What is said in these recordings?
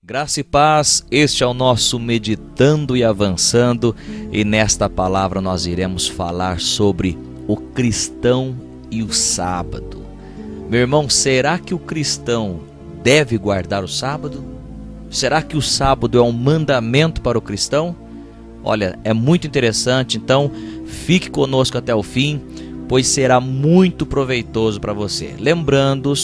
Graça e paz, este é o nosso Meditando e Avançando, e nesta palavra nós iremos falar sobre o cristão e o sábado. Meu irmão, será que o cristão deve guardar o sábado? Será que o sábado é um mandamento para o cristão? Olha, é muito interessante, então fique conosco até o fim, pois será muito proveitoso para você. Lembrando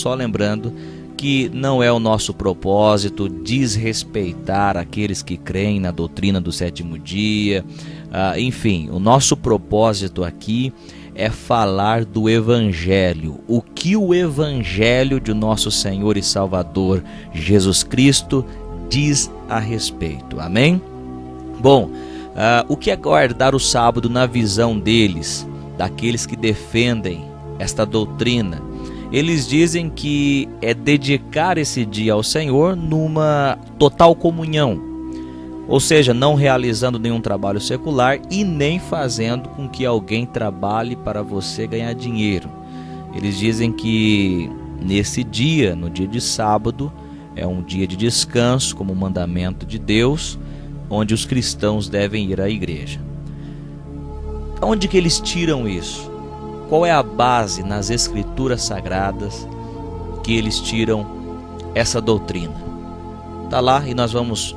que não é o nosso propósito desrespeitar aqueles que creem na doutrina do sétimo dia. Enfim, o nosso propósito aqui é falar do Evangelho. O que o Evangelho de nosso Senhor e Salvador Jesus Cristo diz a respeito. Amém? Bom, o que é guardar o sábado na visão deles, daqueles que defendem esta doutrina? Eles dizem que é dedicar esse dia ao Senhor numa total comunhão, ou seja, não realizando nenhum trabalho secular e nem fazendo com que alguém trabalhe para você ganhar dinheiro. Eles dizem que nesse dia, no dia de sábado, é um dia de descanso, como mandamento de Deus, onde os cristãos devem ir à igreja. Onde que eles tiram isso? Qual é a base nas escrituras sagradas que eles tiram essa doutrina? Está lá e nós vamos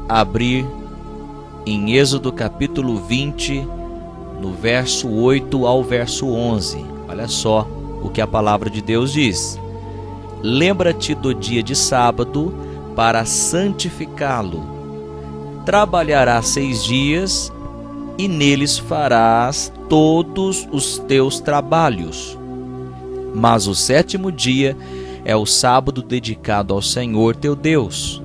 abrir em Êxodo capítulo 20, no verso 8 ao verso 11. Olha só o que a palavra de Deus diz. Lembra-te do dia de sábado para santificá-lo. Trabalharás 6 dias e neles farás todos os teus trabalhos. Mas o sétimo dia é o sábado dedicado ao Senhor teu Deus.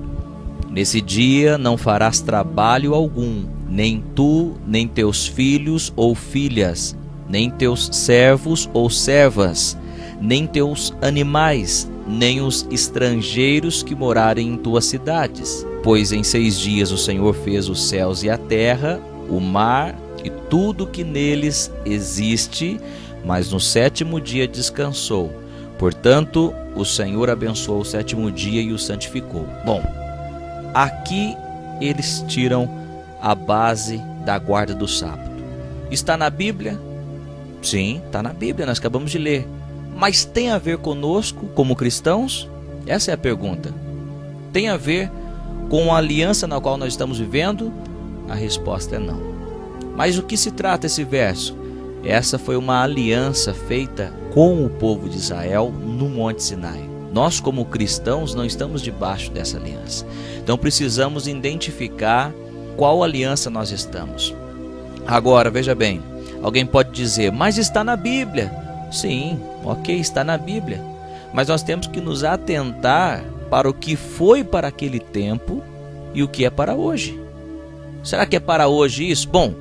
Nesse dia não farás trabalho algum, nem tu, nem teus filhos ou filhas, nem teus servos ou servas, nem teus animais, nem os estrangeiros que morarem em tuas cidades. Pois em 6 dias o Senhor fez os céus e a terra, o mar e tudo que neles existe, mas no sétimo dia descansou. Portanto, o Senhor abençoou o sétimo dia e o santificou. Bom, aqui eles tiram a base da guarda do sábado. Está na Bíblia? Sim, está na Bíblia, nós acabamos de ler. Mas tem a ver conosco como cristãos? Essa é a pergunta. Tem a ver com a aliança na qual nós estamos vivendo? A resposta é não. Mas o que se trata esse verso? Essa foi uma aliança feita com o povo de Israel no Monte Sinai. Nós, como cristãos, não estamos debaixo dessa aliança. Então precisamos identificar qual aliança nós estamos. Agora, veja bem, alguém pode dizer, mas está na Bíblia. Sim, ok, está na Bíblia. Mas nós temos que nos atentar para o que foi para aquele tempo e o que é para hoje. Será que é para hoje isso? Bom,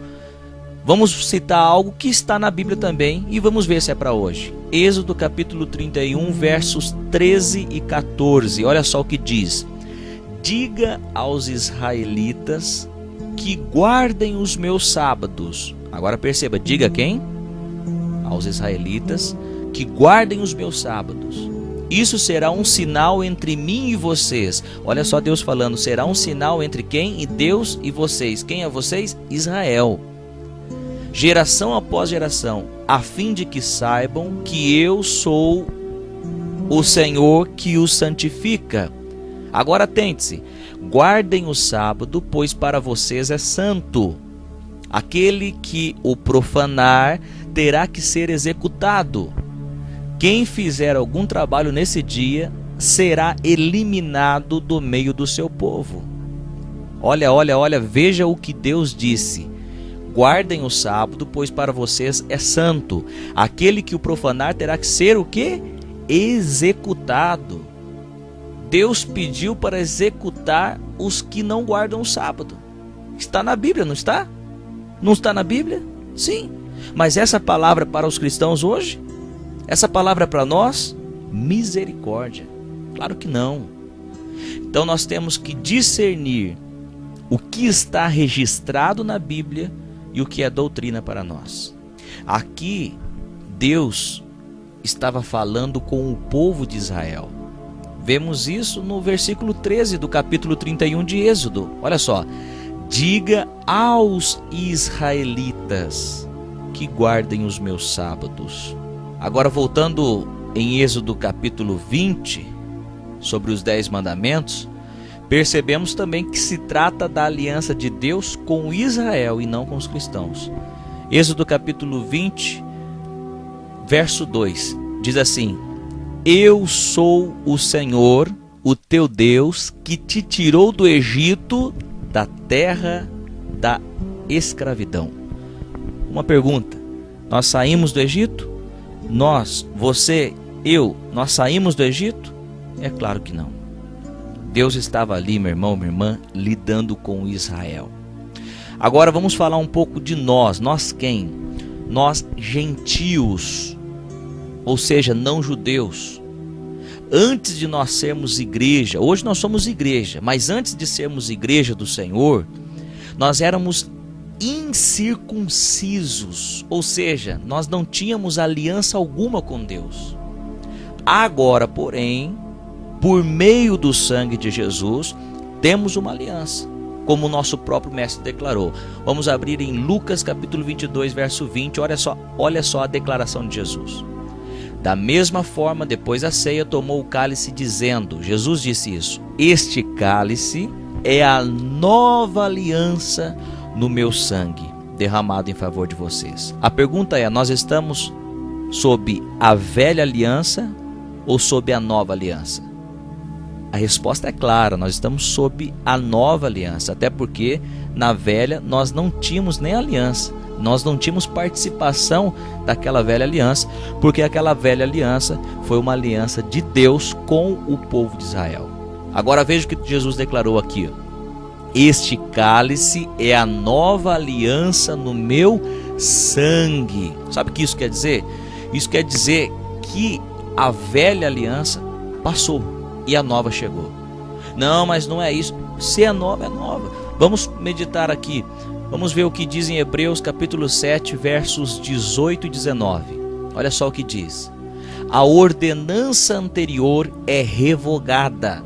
vamos citar algo que está na Bíblia também e vamos ver se é para hoje. Êxodo capítulo 31, versos 13 e 14. Olha só o que diz. Diga aos israelitas que guardem os meus sábados. Agora perceba, diga quem? Aos israelitas que guardem os meus sábados. Isso será um sinal entre mim e vocês. Olha só Deus falando, será um sinal entre quem? E Deus e vocês. Quem é vocês? Israel. Geração após geração, a fim de que saibam que eu sou o Senhor que os santifica. Agora atente-se, guardem o sábado, pois para vocês é santo. Aquele que o profanar terá que ser executado. Quem fizer algum trabalho nesse dia será eliminado do meio do seu povo. Olha, veja o que Deus disse. Guardem o sábado, pois para vocês é santo. Aquele que o profanar terá que ser o quê? Executado. Deus pediu para executar os que não guardam o sábado. Está na Bíblia, não está? Não está na Bíblia? Sim. Mas essa palavra para os cristãos hoje? Essa palavra para nós? Misericórdia. Claro que não. Então nós temos que discernir o que está registrado na Bíblia e o que é doutrina para nós. Aqui, Deus estava falando com o povo de Israel. Vemos isso no versículo 13 do capítulo 31 de Êxodo. Olha só. Diga aos israelitas que guardem os meus sábados. Agora, voltando em Êxodo capítulo 20, sobre os 10 mandamentos, percebemos também que se trata da aliança de Deus com Israel e não com os cristãos. Êxodo capítulo 20, verso 2, diz assim: Eu sou o Senhor, o teu Deus, que te tirou do Egito, da terra da escravidão. Uma pergunta: nós saímos do Egito? Nós, você, eu, nós saímos do Egito? É claro que não. Deus estava ali, meu irmão, minha irmã, lidando com Israel. Agora vamos falar um pouco de nós. Nós quem? Nós gentios, ou seja, não judeus. Antes de nós sermos igreja, hoje nós somos igreja, mas antes de sermos igreja do Senhor, nós éramos incircuncisos, ou seja, nós não tínhamos aliança alguma com Deus. Agora, porém, por meio do sangue de Jesus, temos uma aliança, como o nosso próprio mestre declarou. Vamos abrir em Lucas capítulo 22, verso 20, olha só a declaração de Jesus. Da mesma forma, depois da ceia, tomou o cálice, dizendo, Jesus disse isso: Este cálice é a nova aliança no meu sangue, derramado em favor de vocês. A pergunta é: nós estamos sob a velha aliança ou sob a nova aliança? A resposta é clara: nós estamos sob a nova aliança, até porque na velha nós não tínhamos nem aliança. Nós não tínhamos participação daquela velha aliança, porque aquela velha aliança foi uma aliança de Deus com o povo de Israel. Agora veja o que Jesus declarou aqui: Este cálice é a nova aliança no meu sangue. Sabe o que isso quer dizer? Isso quer dizer que a velha aliança passou e a nova chegou. Não, mas não é isso. Se é nova, é nova. Vamos meditar aqui. Vamos ver o que diz em Hebreus capítulo 7, versos 18 e 19. Olha só o que diz: A ordenança anterior é revogada,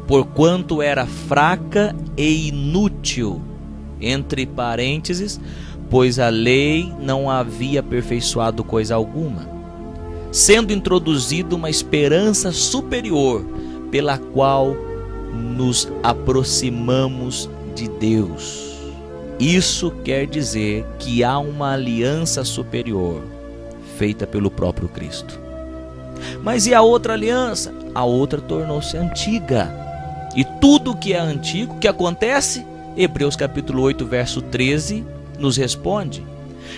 porquanto era fraca e inútil, entre parênteses, pois a lei não havia aperfeiçoado coisa alguma, sendo introduzida uma esperança superior, pela qual nos aproximamos de Deus. Isso quer dizer que há uma aliança superior, feita pelo próprio Cristo. Mas e a outra aliança? A outra tornou-se antiga. E tudo que é antigo, o que acontece? Hebreus capítulo 8, verso 13, nos responde: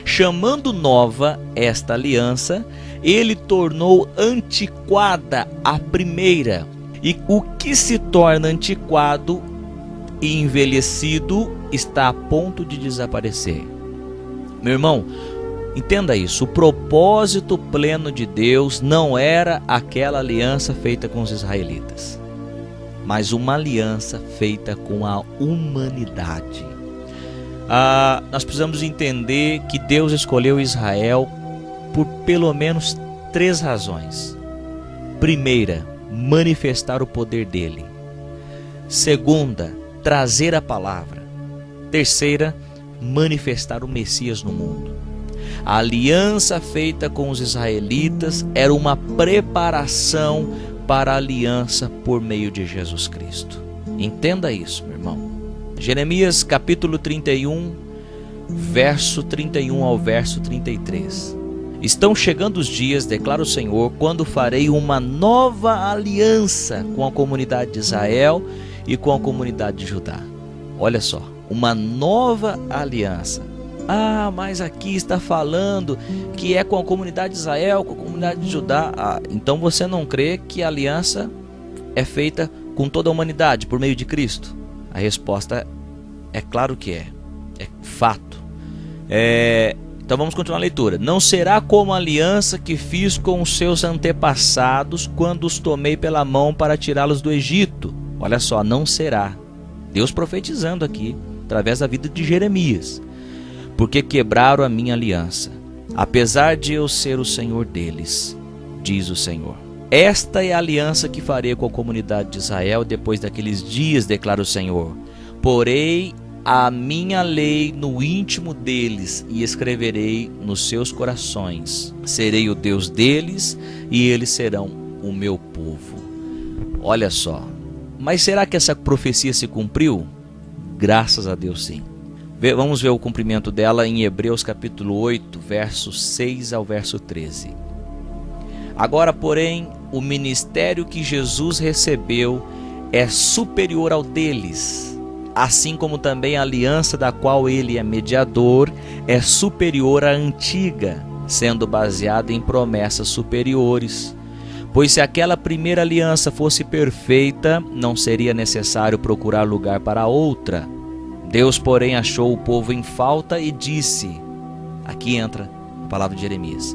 chamando nova esta aliança, ele tornou antiquada a primeira. E o que se torna antiquado e envelhecido está a ponto de desaparecer. Meu irmão, entenda isso: o propósito pleno de Deus não era aquela aliança feita com os israelitas, mas uma aliança feita com a humanidade. Nós precisamos entender que Deus escolheu Israel por pelo menos 3 razões. Primeira, manifestar o poder dele. Segunda, trazer a palavra. Terceira, manifestar o Messias no mundo. A aliança feita com os israelitas era uma preparação para a aliança por meio de Jesus Cristo. Entenda isso, meu irmão. Jeremias capítulo 31, verso 31 ao verso 33. Estão chegando os dias, declara o Senhor, quando farei uma nova aliança com a comunidade de Israel e com a comunidade de Judá. Olha só, uma nova aliança. Mas aqui está falando que é com a comunidade de Israel, com a comunidade de Judá. Então você não crê que a aliança é feita com toda a humanidade por meio de Cristo? A resposta é claro que é fato. Então vamos continuar a leitura. Não será como a aliança que fiz com os seus antepassados quando os tomei pela mão para tirá-los do Egito. Olha só, não será. Deus profetizando aqui, através da vida de Jeremias. Porque quebraram a minha aliança, apesar de eu ser o Senhor deles, diz o Senhor. Esta é a aliança que farei com a comunidade de Israel depois daqueles dias, declara o Senhor. Porei a minha lei no íntimo deles e escreverei nos seus corações. Serei o Deus deles e eles serão o meu povo. Olha só, mas será que essa profecia se cumpriu? Graças a Deus, sim. Vamos ver o cumprimento dela em Hebreus capítulo 8, versos 6 ao verso 13. Agora, porém, o ministério que Jesus recebeu é superior ao deles, assim como também a aliança da qual ele é mediador é superior à antiga, sendo baseada em promessas superiores. Pois se aquela primeira aliança fosse perfeita, não seria necessário procurar lugar para outra. Deus, porém, achou o povo em falta e disse, aqui entra a palavra de Jeremias,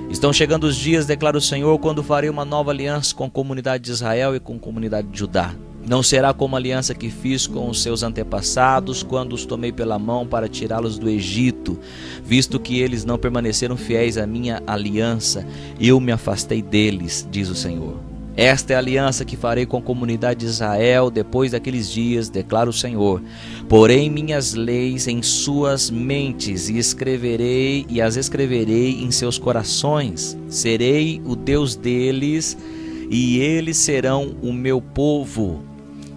estão chegando os dias, declara o Senhor, quando farei uma nova aliança com a comunidade de Israel e com a comunidade de Judá. Não será como a aliança que fiz com os seus antepassados, quando os tomei pela mão para tirá-los do Egito, visto que eles não permaneceram fiéis à minha aliança, eu me afastei deles, diz o Senhor. Esta é a aliança que farei com a comunidade de Israel depois daqueles dias, declara o Senhor. Porei minhas leis em suas mentes e as escreverei em seus corações. Serei o Deus deles e eles serão o meu povo.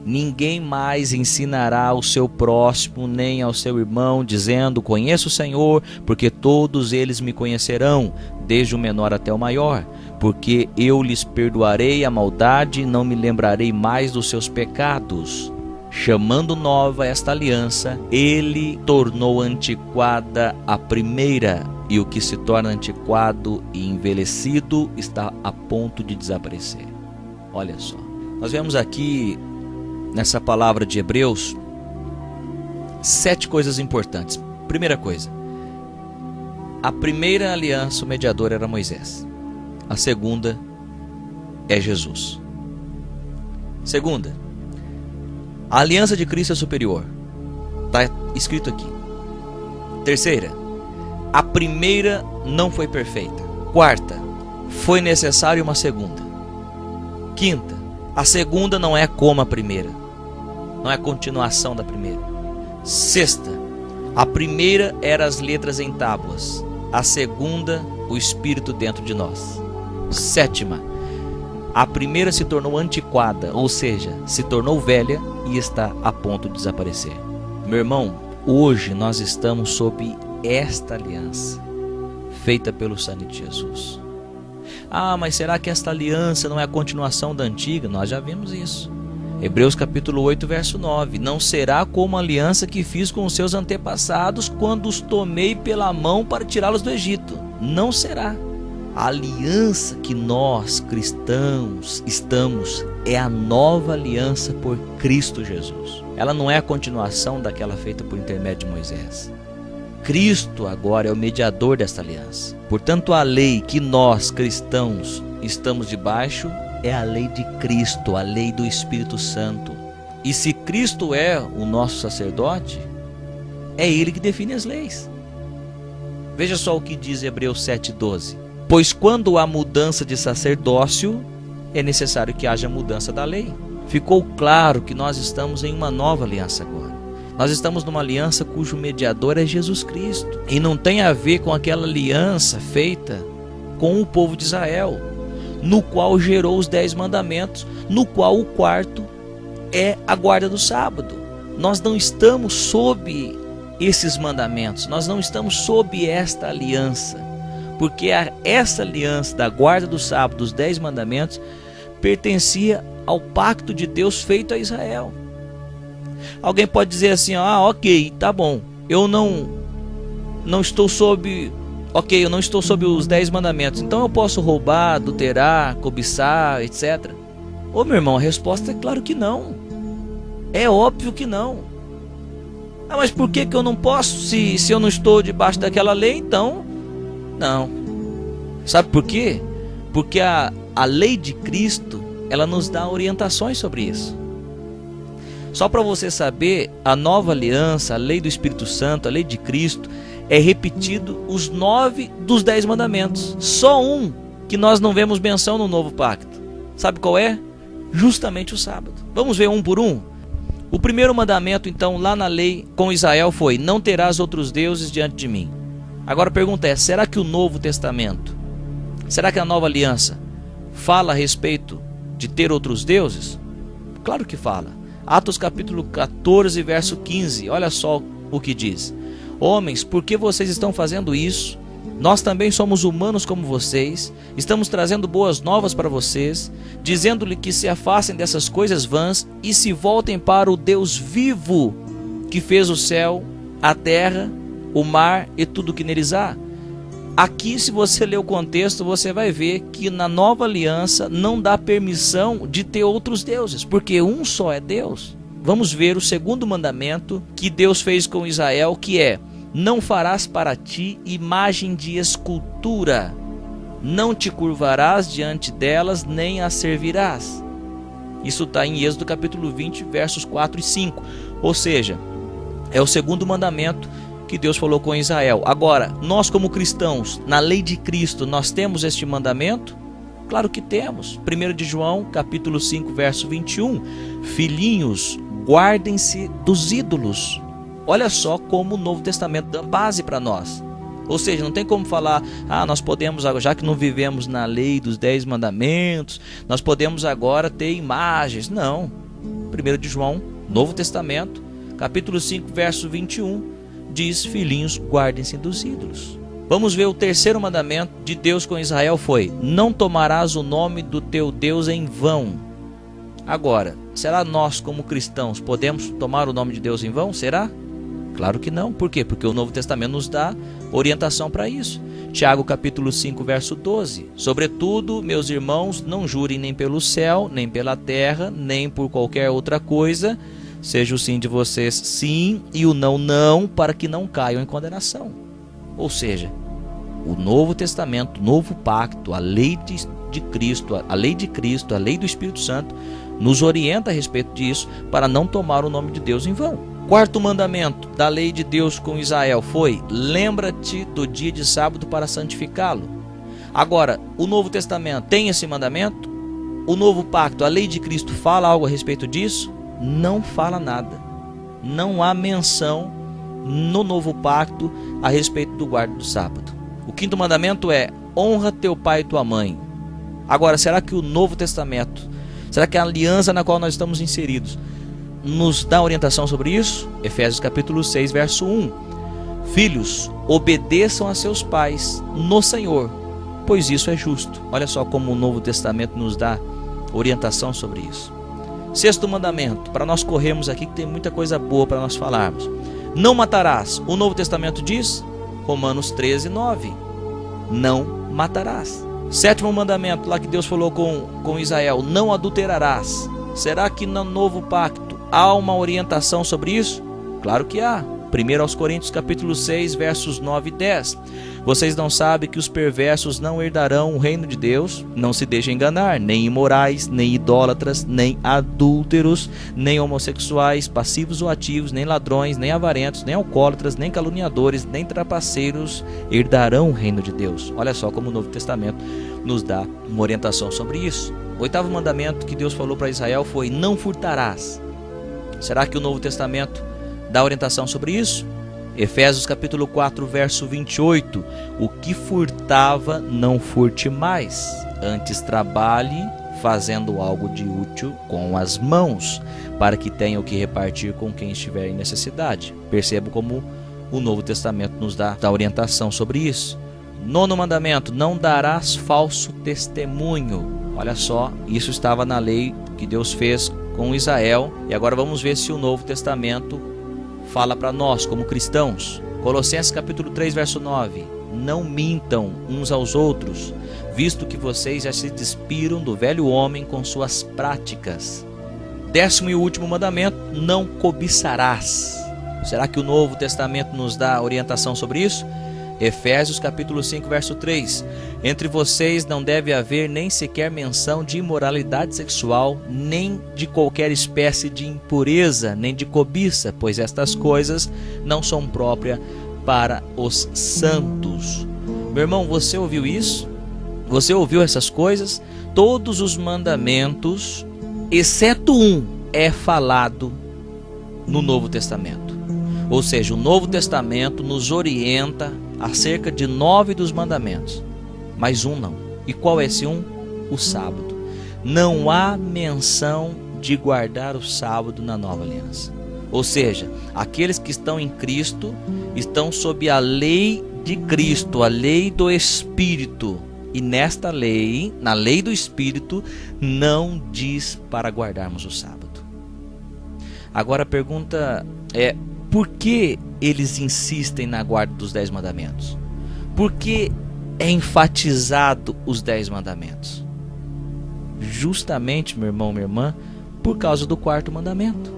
Ninguém mais ensinará ao seu próximo nem ao seu irmão, dizendo, conheço o Senhor, porque todos eles me conhecerão, desde o menor até o maior. Porque eu lhes perdoarei a maldade e não me lembrarei mais dos seus pecados. Chamando nova esta aliança, ele tornou antiquada a primeira, e o que se torna antiquado e envelhecido está a ponto de desaparecer. Olha só, nós vemos aqui nessa palavra de Hebreus 7 coisas importantes. Primeira coisa, a primeira aliança, o mediador era Moisés. A segunda é Jesus. Segunda, a aliança de Cristo é superior. Está escrito aqui. Terceira, a primeira não foi perfeita. Quarta, foi necessário uma segunda. Quinta, a segunda não é como a primeira. Não é continuação da primeira. Sexta, a primeira era as letras em tábuas. A segunda, o Espírito dentro de nós. Sétima, a primeira se tornou antiquada, ou seja, se tornou velha e está a ponto de desaparecer. Meu irmão, hoje nós estamos sob esta aliança, feita pelo sangue de Jesus. Ah, mas será que esta aliança não é a continuação da antiga? Nós já vimos isso. Hebreus capítulo 8, verso 9. Não será como a aliança que fiz com os seus antepassados, quando os tomei pela mão para tirá-los do Egito. Não será. A aliança que nós, cristãos, estamos é a nova aliança por Cristo Jesus. Ela não é a continuação daquela feita por intermédio de Moisés. Cristo agora é o mediador desta aliança. Portanto, a lei que nós, cristãos, estamos debaixo é a lei de Cristo, a lei do Espírito Santo. E se Cristo é o nosso sacerdote, é Ele que define as leis. Veja só o que diz Hebreus 7,12. Pois quando há mudança de sacerdócio, é necessário que haja mudança da lei. Ficou claro que nós estamos em uma nova aliança agora. Nós estamos numa aliança cujo mediador é Jesus Cristo. E não tem a ver com aquela aliança feita com o povo de Israel, no qual gerou os 10 mandamentos, no qual o quarto é a guarda do sábado. Nós não estamos sob esses mandamentos, nós não estamos sob esta aliança. Porque essa aliança da guarda do sábado, dos 10 mandamentos, pertencia ao pacto de Deus feito a Israel. Alguém pode dizer assim, ok, tá bom, eu não estou sob, eu não estou sob os 10 mandamentos, então eu posso roubar, adulterar, cobiçar, etc. Ô meu irmão, a resposta é claro que não. É óbvio que não. Mas por que eu não posso, se eu não estou debaixo daquela lei, então... Não. Sabe por quê? Porque a lei de Cristo, ela nos dá orientações sobre isso. Só para você saber, a nova aliança, a lei do Espírito Santo, a lei de Cristo, é repetido os 9 dos 10 mandamentos. Só um que nós não vemos menção no novo pacto. Sabe qual é? Justamente o sábado. Vamos ver um por um? O primeiro mandamento, então, lá na lei com Israel foi: não terás outros deuses diante de mim. Agora a pergunta é: será que o Novo Testamento, será que a nova aliança fala a respeito de ter outros deuses? Claro que fala. Atos capítulo 14, verso 15, olha só o que diz: homens, por que vocês estão fazendo isso? Nós também somos humanos como vocês, estamos trazendo boas novas para vocês, dizendo-lhe que se afastem dessas coisas vãs e se voltem para o Deus vivo, que fez o céu, a terra, o mar e tudo que neles há. Aqui, se você ler o contexto, você vai ver que na nova aliança não dá permissão de ter outros deuses, porque um só é Deus. Vamos ver o segundo mandamento que Deus fez com Israel, que é: não farás para ti imagem de escultura, não te curvarás diante delas, nem as servirás. Isso está em Êxodo capítulo 20, versos 4 e 5. Ou seja, é o segundo mandamento que Deus falou com Israel. Agora, nós como cristãos, na lei de Cristo, nós temos este mandamento? Claro que temos. 1 de João, capítulo 5, verso 21. Filhinhos, guardem-se dos ídolos. Olha só como o Novo Testamento dá base para nós. Ou seja, não tem como falar: nós podemos, já que não vivemos na lei dos 10 mandamentos, nós podemos agora ter imagens. Não. 1 de João, Novo Testamento, capítulo 5, verso 21, diz: filhinhos, guardem-se dos ídolos. Vamos ver o terceiro mandamento de Deus com Israel foi: não tomarás o nome do teu Deus em vão. Agora, será nós como cristãos podemos tomar o nome de Deus em vão? Será? Claro que não. Por quê? Porque o Novo Testamento nos dá orientação para isso. Tiago capítulo 5, verso 12. Sobretudo, meus irmãos, não jurem nem pelo céu, nem pela terra, nem por qualquer outra coisa. Seja o sim de vocês sim e o não, não, para que não caiam em condenação. Ou seja, o Novo Testamento, o novo pacto, a lei de Cristo, a lei de Cristo, a lei do Espírito Santo, nos orienta a respeito disso, para não tomar o nome de Deus em vão. Quarto mandamento da lei de Deus com Israel foi: lembra-te do dia de sábado para santificá-lo. Agora, o Novo Testamento tem esse mandamento? O novo pacto, a lei de Cristo, fala algo a respeito disso? Não fala nada. Não há menção no novo pacto a respeito do guarda do sábado. O quinto mandamento é: honra teu pai e tua mãe. Agora, será que o Novo Testamento, será que a aliança na qual nós estamos inseridos nos dá orientação sobre isso? Efésios capítulo 6, verso 1. Filhos, obedeçam a seus pais no Senhor, pois isso é justo. Olha só como o Novo Testamento nos dá orientação sobre isso. Sexto mandamento, para nós corrermos aqui, que tem muita coisa boa para nós falarmos: não matarás. O Novo Testamento diz, Romanos 13, 9, não matarás. Sétimo mandamento, lá que Deus falou com Israel: não adulterarás. Será que no novo pacto há uma orientação sobre isso? Claro que há. 1 Coríntios capítulo 6, versos 9 e 10. Vocês não sabem que os perversos não herdarão o reino de Deus? Não se deixem enganar: nem imorais, nem idólatras, nem adúlteros, nem homossexuais, passivos ou ativos, nem ladrões, nem avarentos, nem alcoólatras, nem caluniadores, nem trapaceiros herdarão o reino de Deus. Olha só como o Novo Testamento nos dá uma orientação sobre isso. O oitavo mandamento que Deus falou para Israel foi: não furtarás. Será que o Novo Testamento dá orientação sobre isso? Efésios capítulo 4, verso 28. O que furtava, não furte mais. Antes trabalhe, fazendo algo de útil com as mãos, para que tenha o que repartir com quem estiver em necessidade. Perceba como o Novo Testamento nos dá orientação sobre isso. Nono mandamento: não darás falso testemunho. Olha só, isso estava na lei que Deus fez com Israel. E agora vamos ver se o Novo Testamento fala para nós como cristãos. Colossenses capítulo 3, verso 9. Não mintam uns aos outros, visto que vocês já se despiram do velho homem com suas práticas. Décimo e último mandamento: não cobiçarás. Será que o Novo Testamento nos dá orientação sobre isso? Efésios capítulo 5, verso 3. Entre vocês não deve haver nem sequer menção de imoralidade sexual, nem de qualquer espécie de impureza, nem de cobiça, pois estas coisas não são próprias para os santos. Meu irmão, você ouviu isso? você ouviu essas coisas? Todos os mandamentos, exceto um, é falado no Novo Testamento. Ou seja, o Novo Testamento nos orienta acerca de 9 dos mandamentos, mas um não. E qual é esse um? O sábado. Não há menção de guardar o sábado na Nova Aliança. Ou seja, aqueles que estão em Cristo estão sob a lei de Cristo, a lei do Espírito. E nesta lei, na lei do Espírito, não diz para guardarmos o sábado. Agora a pergunta é: por que eles insistem na guarda dos 10 mandamentos? Por que é enfatizado os 10 mandamentos? Justamente, meu irmão, minha irmã, por causa do 4º mandamento.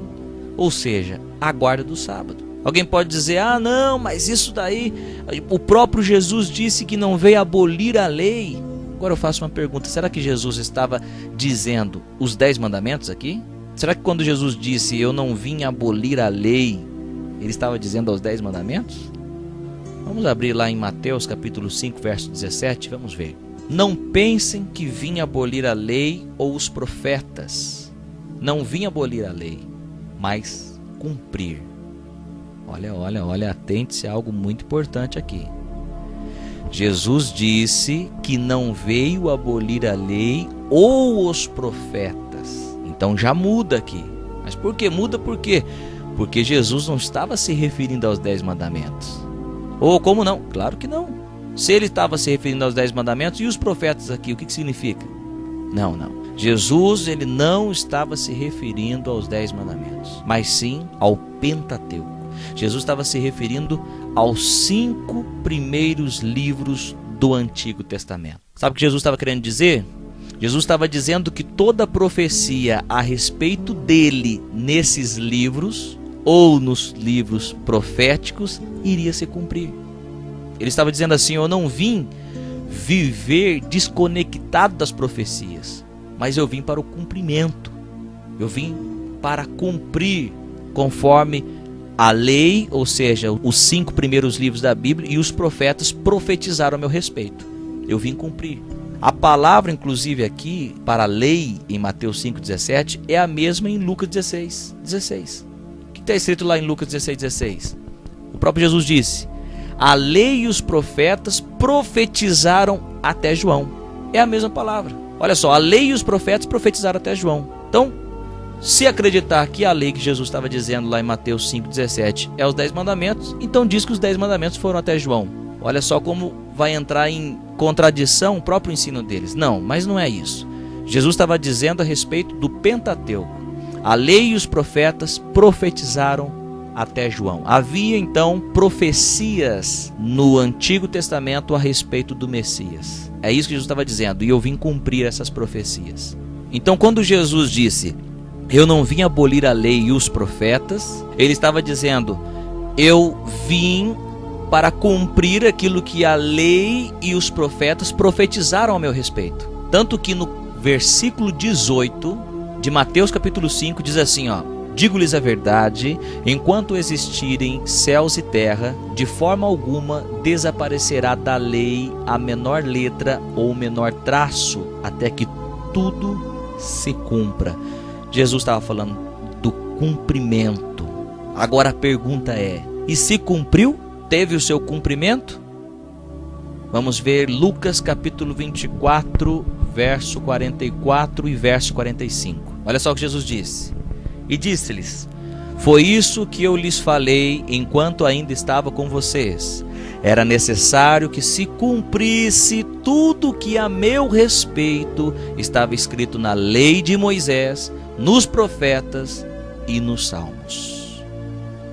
Ou seja, a guarda do sábado. Alguém pode dizer: ah, não, mas isso daí, o próprio Jesus disse que não veio abolir a lei. Agora eu faço uma pergunta: será que Jesus estava dizendo os 10 mandamentos aqui? Será que quando Jesus disse eu não vim abolir a lei, ele estava dizendo aos 10 mandamentos? Vamos abrir lá em Mateus capítulo 5, verso 17, vamos ver. Não pensem que vim abolir a lei ou os profetas. Não vim abolir a lei, mas cumprir. Olha, atente-se a algo muito importante aqui. Jesus disse que não veio abolir a lei ou os profetas. Então já muda aqui. Mas por que muda? Por quê? Porque Jesus não estava se referindo aos 10 mandamentos. Ou como não? Claro que não. Se ele estava se referindo aos 10 mandamentos, e os profetas aqui, o que significa? Não. Jesus, ele não estava se referindo aos 10 mandamentos, mas sim ao Pentateuco. Jesus estava se referindo aos 5 primeiros livros do Antigo Testamento. Sabe o que Jesus estava querendo dizer? Jesus estava dizendo que toda profecia a respeito dele nesses livros, ou nos livros proféticos, iria se cumprir. Ele estava dizendo assim: eu não vim viver desconectado das profecias, mas eu vim para o cumprimento. Eu vim para cumprir conforme a lei, ou seja, os 5 primeiros livros da Bíblia e os profetas profetizaram a meu respeito. Eu vim cumprir. A palavra, inclusive, aqui, para a lei, em Mateus 5,17, é a mesma em Lucas 16. O que está escrito lá em Lucas 16,16? O próprio Jesus disse: a lei e os profetas profetizaram até João. É a mesma palavra. Olha só, a lei e os profetas profetizaram até João. Então, se acreditar que a lei que Jesus estava dizendo lá em Mateus 5,17 é os 10 mandamentos, então diz que os 10 mandamentos foram até João. Olha só como vai entrar em contradição o próprio ensino deles. Não, mas não é isso. Jesus estava dizendo a respeito do Pentateuco. A lei e os profetas profetizaram até João. Havia então profecias no Antigo Testamento a respeito do Messias. É isso que Jesus estava dizendo, e eu vim cumprir essas profecias. Então, quando Jesus disse: eu não vim abolir a lei e os profetas, ele estava dizendo: eu vim para cumprir aquilo que a lei e os profetas profetizaram ao meu respeito. Tanto que no versículo 18 de Mateus capítulo 5 diz assim, digo-lhes a verdade, enquanto existirem céus e terra, de forma alguma desaparecerá da lei a menor letra ou o menor traço, até que tudo se cumpra. Jesus estava falando do cumprimento. Agora a pergunta é: e se cumpriu? Teve o seu cumprimento? Vamos ver Lucas capítulo 24, verso 44 e verso 45. Olha só o que Jesus disse. E disse-lhes: foi isso que eu lhes falei enquanto ainda estava com vocês. Era necessário que se cumprisse tudo que a meu respeito estava escrito na lei de Moisés, nos profetas e nos salmos.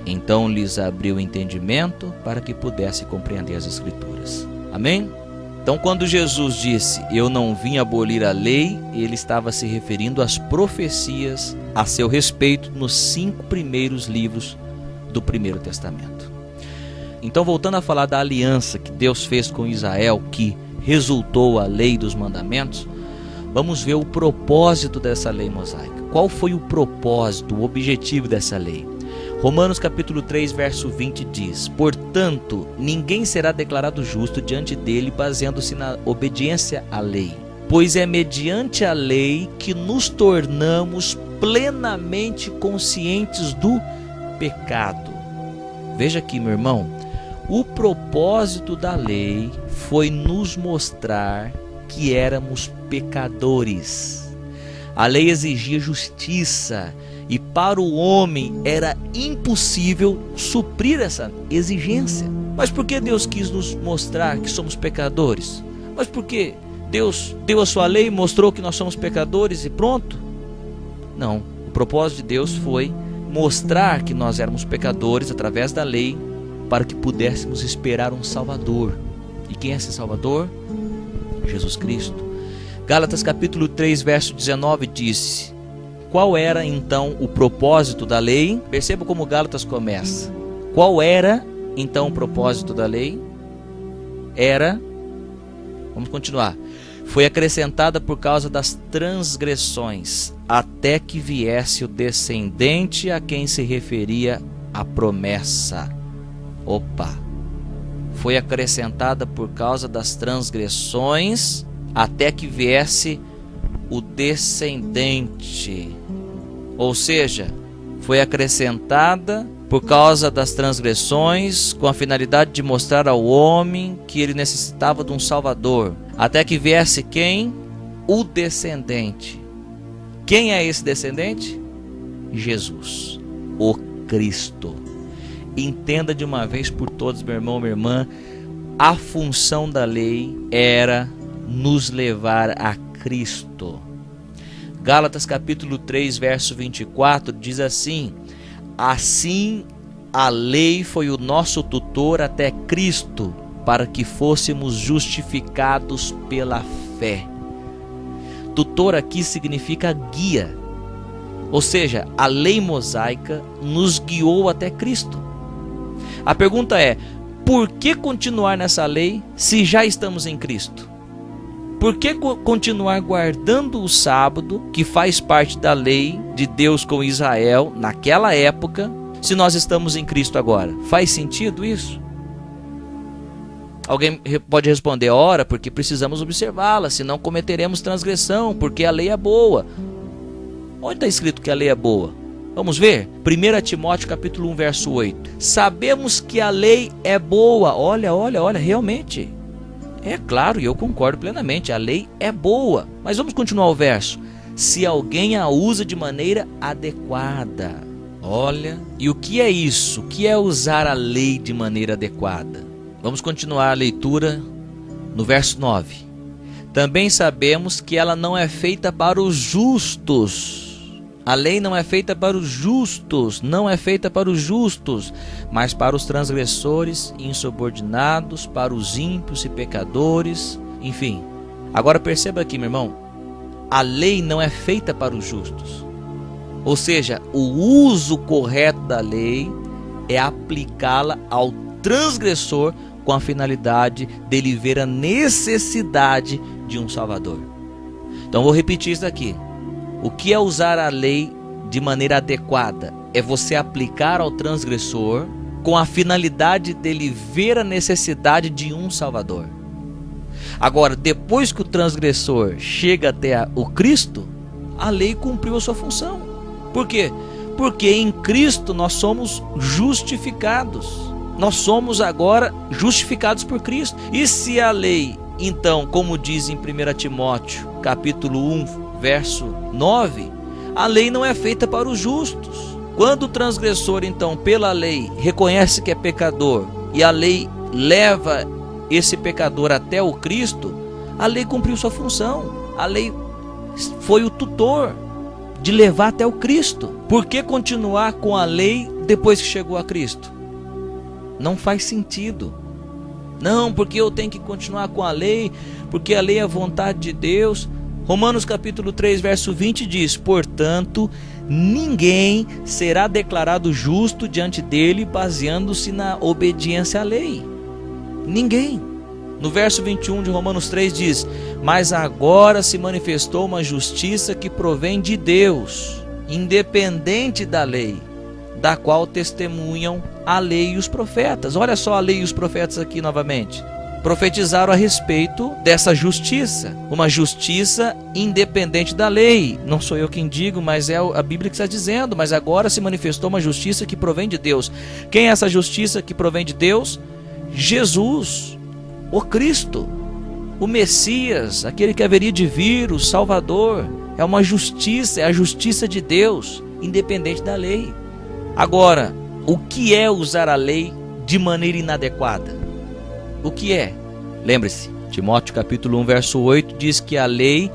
Então lhes abriu o entendimento para que pudesse compreender as Escrituras. Amém? Então, quando Jesus disse: eu não vim abolir a lei, ele estava se referindo às profecias a seu respeito nos 5 primeiros livros do Primeiro Testamento. Então, voltando a falar da aliança que Deus fez com Israel, que resultou a lei dos mandamentos, vamos ver o propósito dessa lei mosaica. Qual foi o propósito, o objetivo dessa lei? Romanos capítulo 3, verso 20 diz: portanto, ninguém será declarado justo diante dele baseando-se na obediência à lei, pois é mediante a lei que nos tornamos plenamente conscientes do pecado. Veja aqui, meu irmão, o propósito da lei foi nos mostrar que éramos pecadores. A lei exigia justiça e para o homem era impossível suprir essa exigência. Mas por que Deus quis nos mostrar que somos pecadores? Mas por que Deus deu a sua lei e mostrou que nós somos pecadores e pronto? Não, o propósito de Deus foi mostrar que nós éramos pecadores através da lei para que pudéssemos esperar um Salvador. E quem é esse Salvador? Jesus Cristo. Gálatas capítulo 3, verso 19 diz: qual era então o propósito da lei? Perceba como Gálatas começa. Qual era então o propósito da lei? Vamos continuar. Foi acrescentada por causa das transgressões, até que viesse o descendente a quem se referia a promessa. Foi acrescentada por causa das transgressões, até que viesse o descendente. Ou seja, foi acrescentada por causa das transgressões, com a finalidade de mostrar ao homem que ele necessitava de um Salvador. Até que viesse quem? O descendente. Quem é esse descendente? Jesus, o Cristo. Entenda de uma vez por todas, meu irmão, minha irmã, a função da lei era nos levar a Cristo. Gálatas capítulo 3, verso 24 diz assim: assim a lei foi o nosso tutor até Cristo, para que fôssemos justificados pela fé. Tutor aqui significa guia, ou seja, a lei mosaica nos guiou até Cristo. A pergunta é: por que continuar nessa lei se já estamos em Cristo? Por que continuar guardando o sábado, que faz parte da lei de Deus com Israel naquela época, se nós estamos em Cristo agora? Faz sentido isso? Alguém pode responder: ora, porque precisamos observá-la, senão cometeremos transgressão, porque a lei é boa. Onde está escrito que a lei é boa? Vamos ver? 1 Timóteo capítulo 1, verso 8. Sabemos que a lei é boa. Olha, realmente. É claro, e eu concordo plenamente, a lei é boa. Mas vamos continuar o verso. Se alguém a usa de maneira adequada. Olha, e o que é isso? O que é usar a lei de maneira adequada? Vamos continuar a leitura no verso 9. Também sabemos que ela não é feita para os justos. A lei não é feita para os justos, mas para os transgressores e insubordinados, para os ímpios e pecadores, enfim. Agora perceba aqui, meu irmão, a lei não é feita para os justos. Ou seja, o uso correto da lei é aplicá-la ao transgressor com a finalidade dele ver a necessidade de um Salvador. Então vou repetir isso aqui. O que é usar a lei de maneira adequada? É você aplicar ao transgressor com a finalidade dele ver a necessidade de um Salvador. Agora, depois que o transgressor chega até o Cristo, a lei cumpriu a sua função. Por quê? Porque em Cristo nós somos justificados. Nós somos agora justificados por Cristo. E se a lei, então, como diz em 1 Timóteo capítulo 1, verso 9, a lei não é feita para os justos. Quando o transgressor, então, pela lei, reconhece que é pecador e a lei leva esse pecador até o Cristo, a lei cumpriu sua função. A lei foi o tutor de levar até o Cristo. Por que continuar com a lei depois que chegou a Cristo? Não faz sentido. Não, porque eu tenho que continuar com a lei, porque a lei é a vontade de Deus. Romanos capítulo 3, verso 20 diz: portanto, ninguém será declarado justo diante dele baseando-se na obediência à lei. Ninguém. No verso 21 de Romanos 3 diz: mas agora se manifestou uma justiça que provém de Deus, independente da lei. da qual testemunham a lei e os profetas. Olha só a lei e os profetas aqui novamente. Profetizaram a respeito dessa justiça, uma justiça independente da lei. Não sou eu quem digo, mas é a Bíblia que está dizendo. Mas agora se manifestou uma justiça que provém de Deus. Quem é essa justiça que provém de Deus? Jesus, o Cristo, o Messias, aquele que haveria de vir, o Salvador. É uma justiça, é a justiça de Deus, independente da lei. Agora, o que é usar a lei de maneira inadequada? O que é? Lembre-se, Timóteo capítulo 1, verso 8 diz que a lei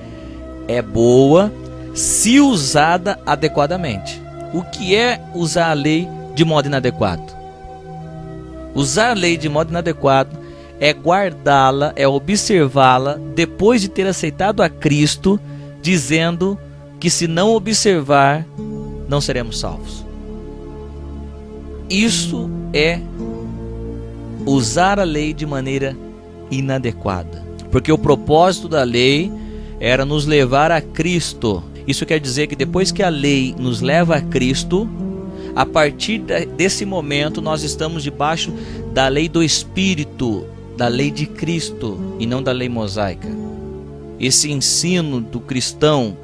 é boa se usada adequadamente. O que é usar a lei de modo inadequado? Usar a lei de modo inadequado é guardá-la, é observá-la depois de ter aceitado a Cristo, dizendo que se não observar, não seremos salvos. Isso é usar a lei de maneira inadequada, porque o propósito da lei era nos levar a Cristo. Isso quer dizer que depois que a lei nos leva a Cristo, a partir desse momento nós estamos debaixo da lei do Espírito, da lei de Cristo e não da lei mosaica. Esse ensino do cristão,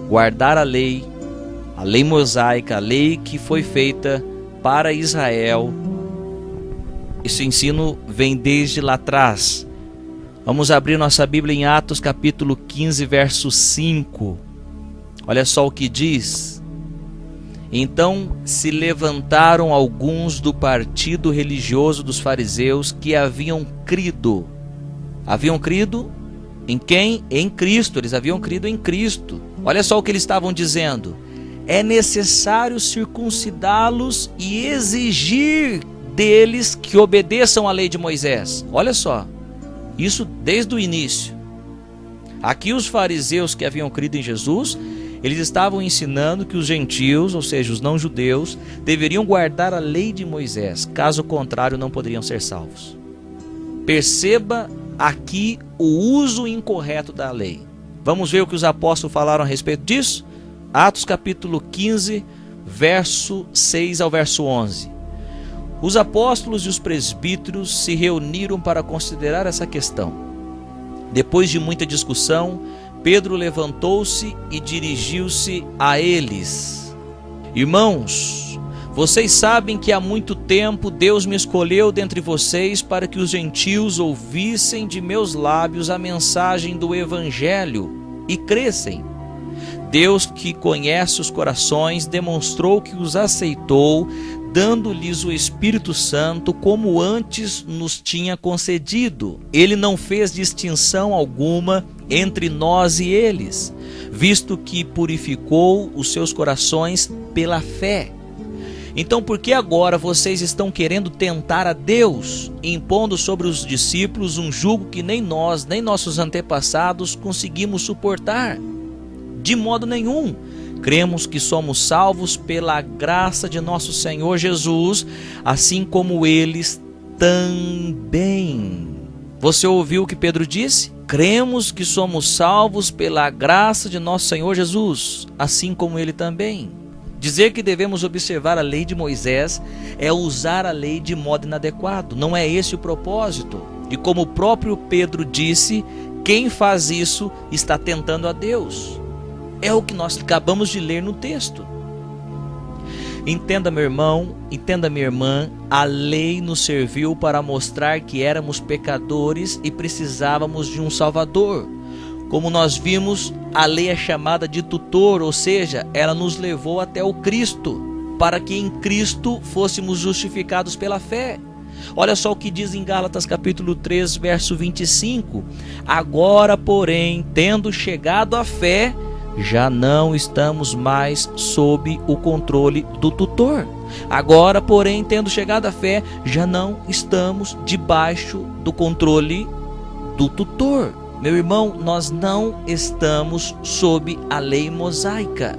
guardar a lei mosaica, a lei que foi feita para Israel, esse ensino vem desde lá atrás. Vamos abrir nossa Bíblia em Atos capítulo 15, verso 5. Olha só o que diz. Então se levantaram alguns do partido religioso dos fariseus que haviam crido. Haviam crido em quem? Em Cristo. Eles haviam crido em Cristo. Olha só o que eles estavam dizendo. É necessário circuncidá-los e exigir deles que obedeçam à lei de Moisés. Olha só, isso desde o início. Aqui os fariseus que haviam crido em Jesus, eles estavam ensinando que os gentios, ou seja, os não-judeus, deveriam guardar a lei de Moisés, caso contrário não poderiam ser salvos. Perceba aqui o uso incorreto da lei. Vamos ver o que os apóstolos falaram a respeito disso? Atos capítulo 15, verso 6 ao verso 11. Os apóstolos e os presbíteros se reuniram para considerar essa questão. Depois de muita discussão, Pedro levantou-se e dirigiu-se a eles. Irmãos, vocês sabem que há muito tempo Deus me escolheu dentre vocês para que os gentios ouvissem de meus lábios a mensagem do Evangelho e crescem. Deus, que conhece os corações, demonstrou que os aceitou, dando-lhes o Espírito Santo, como antes nos tinha concedido. Ele não fez distinção alguma entre nós e eles, visto que purificou os seus corações pela fé. Então, por que agora vocês estão querendo tentar a Deus, impondo sobre os discípulos um jugo que nem nós, nem nossos antepassados conseguimos suportar? De modo nenhum. Cremos que somos salvos pela graça de nosso Senhor Jesus, assim como eles também. Você ouviu o que Pedro disse? Cremos que somos salvos pela graça de nosso Senhor Jesus, assim como ele também. Dizer que devemos observar a lei de Moisés é usar a lei de modo inadequado. Não é esse o propósito. E como o próprio Pedro disse, quem faz isso está tentando a Deus. É o que nós acabamos de ler no texto. Entenda, meu irmão, entenda, minha irmã, a lei nos serviu para mostrar que éramos pecadores e precisávamos de um Salvador. Como nós vimos, a lei é chamada de tutor, ou seja, ela nos levou até o Cristo, para que em Cristo fôssemos justificados pela fé. Olha só o que diz em Gálatas capítulo 3, verso 25. Agora, porém, tendo chegado à fé, já não estamos mais sob o controle do tutor. Agora, porém, tendo chegado à fé, já não estamos debaixo do controle do tutor. Meu irmão, nós não estamos sob a lei mosaica.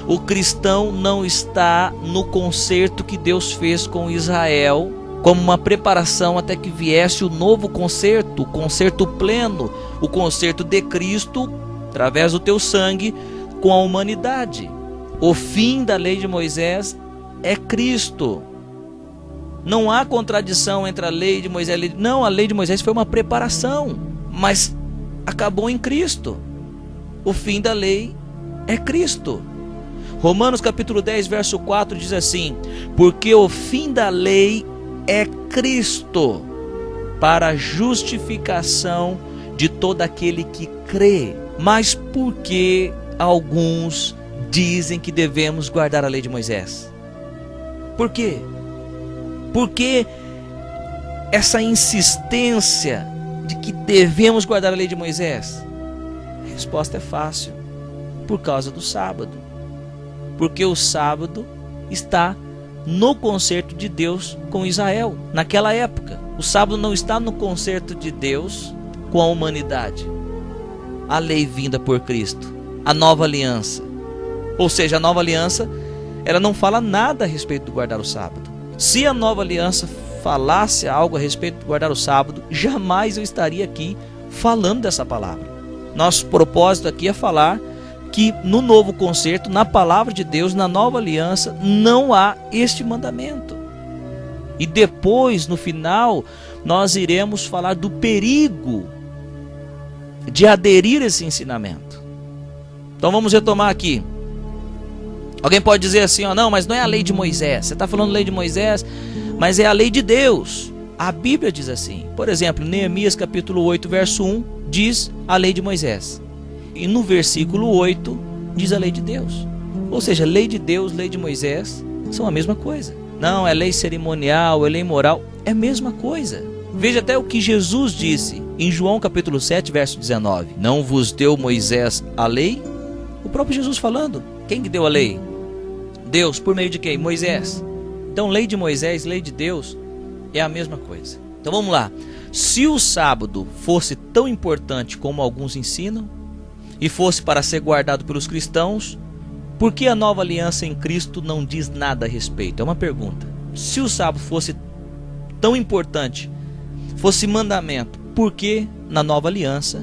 O cristão não está no concerto que Deus fez com Israel, como uma preparação até que viesse o novo concerto, o concerto pleno, o concerto de Cristo, através do teu sangue, com a humanidade. O fim da lei de Moisés é Cristo. Não há contradição entre a lei de Moisés e a lei... Não, a lei de Moisés foi uma preparação, mas acabou em Cristo. O fim da lei é Cristo. Romanos capítulo 10, verso 4 diz assim: porque o fim da lei é Cristo, para a justificação de todo aquele que crê. Mas por que alguns dizem que devemos guardar a lei de Moisés? Por quê? Por que essa insistência de que devemos guardar a lei de Moisés? A resposta é fácil: por causa do sábado. Porque o sábado está no concerto de Deus com Israel. Naquela época, o sábado não está no concerto de Deus com a humanidade. A lei vinda por Cristo, a nova aliança. Ou seja, a nova aliança, ela não fala nada a respeito de guardar o sábado. Se a nova aliança falasse algo a respeito de guardar o sábado, jamais eu estaria aqui falando dessa palavra. Nosso propósito aqui é falar que no novo concerto, na palavra de Deus, na nova aliança, não há este mandamento. E depois, no final, nós iremos falar do perigo de aderir a esse ensinamento. Então vamos retomar aqui. Alguém pode dizer assim, não, mas não é a lei de Moisés. Você está falando lei de Moisés, mas é a lei de Deus. A Bíblia diz assim. Por exemplo, Neemias capítulo 8, verso 1, diz a lei de Moisés. E no versículo 8, diz a lei de Deus. Ou seja, lei de Deus, lei de Moisés, são a mesma coisa. Não, é lei cerimonial, é lei moral, é a mesma coisa. Veja até o que Jesus disse em João capítulo 7, verso 19. Não vos deu Moisés a lei? O próprio Jesus falando. Quem que deu a lei? Deus. Por meio de quem? Moisés. Então, lei de Moisés, lei de Deus, é a mesma coisa. Então vamos lá. Se o sábado fosse tão importante como alguns ensinam, e fosse para ser guardado pelos cristãos, por que a nova aliança em Cristo não diz nada a respeito? É uma pergunta. Se o sábado fosse tão importante, fosse mandamento, por que na nova aliança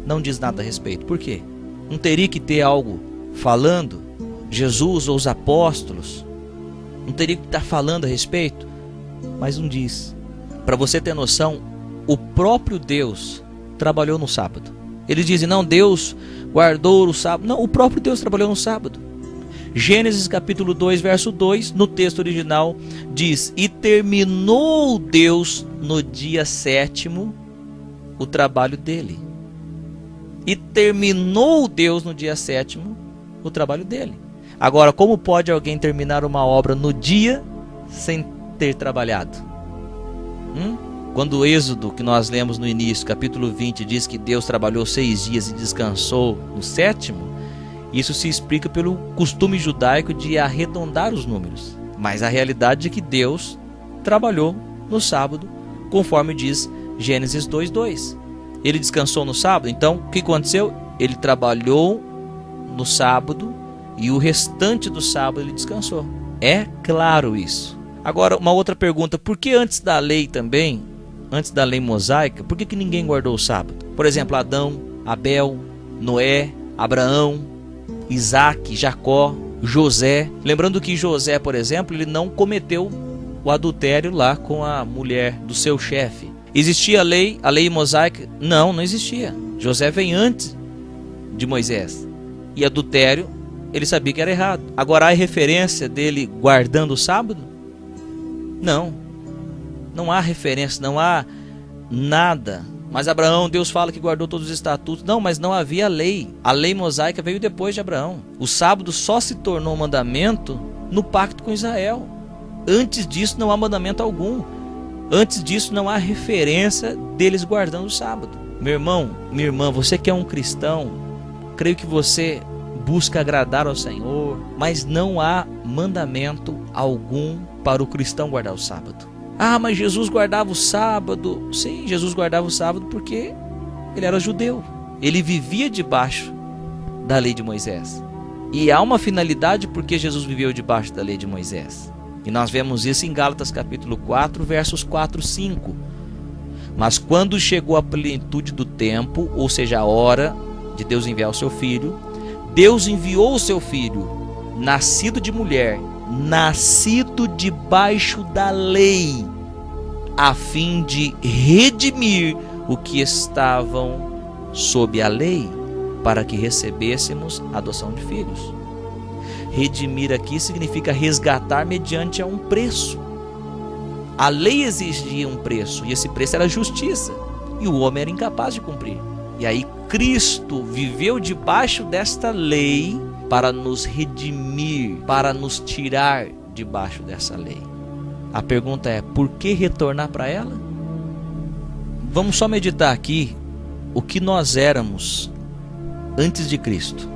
não diz nada a respeito? Por quê? Não teria que ter algo falando? Jesus ou os apóstolos não teria que estar falando a respeito? Mas não diz. Para você ter noção, o próprio Deus trabalhou no sábado. Eles dizem, não, Deus guardou o sábado. Não, o próprio Deus trabalhou no sábado. Gênesis capítulo 2, verso 2, no texto original, diz: e terminou Deus no dia sétimo o trabalho dele. E terminou Deus no dia sétimo o trabalho dele. Agora, como pode alguém terminar uma obra no dia sem ter trabalhado? Quando o Êxodo, que nós lemos no início, capítulo 20, diz que Deus trabalhou 6 dias e descansou no sétimo, isso se explica pelo costume judaico de arredondar os números. Mas a realidade é que Deus trabalhou no sábado, conforme diz Gênesis 2:2. Ele descansou no sábado, então o que aconteceu? Ele trabalhou no sábado e o restante do sábado ele descansou. É claro isso. Agora, uma outra pergunta: por que antes da lei também, antes da lei mosaica, por que ninguém guardou o sábado? Por exemplo, Adão, Abel, Noé, Abraão, Isaac, Jacó, José. Lembrando que José, por exemplo, ele não cometeu o adultério lá com a mulher do seu chefe. Existia a lei mosaica? Não existia. José vem antes de Moisés. E adultério, ele sabia que era errado. Agora, há referência dele guardando o sábado? Não há referência, não há nada. Mas Abraão, Deus fala que guardou todos os estatutos. Não, mas não havia lei. A lei mosaica veio depois de Abraão. O sábado só se tornou mandamento no pacto com Israel. Antes disso não há mandamento algum. Antes disso não há referência deles guardando o sábado. Meu irmão, minha irmã, você que é um cristão, creio que você busca agradar ao Senhor, mas não há mandamento algum para o cristão guardar o sábado. Ah, mas Jesus guardava o sábado. Sim, Jesus guardava o sábado porque ele era judeu. Ele vivia debaixo da lei de Moisés. E há uma finalidade porque Jesus viveu debaixo da lei de Moisés. E nós vemos isso em Gálatas capítulo 4, versos 4 e 5. Mas quando chegou a plenitude do tempo, ou seja, a hora de Deus enviar o seu filho, Deus enviou o seu filho, nascido de mulher, nascido debaixo da lei, a fim de redimir o que estavam sob a lei, para que recebêssemos a adoção de filhos. Redimir aqui significa resgatar mediante a um preço. A lei exigia um preço, e esse preço era justiça, e o homem era incapaz de cumprir. E aí Cristo viveu debaixo desta lei para nos redimir, para nos tirar debaixo dessa lei. A pergunta é, por que retornar para ela? Vamos só meditar aqui o que nós éramos antes de Cristo.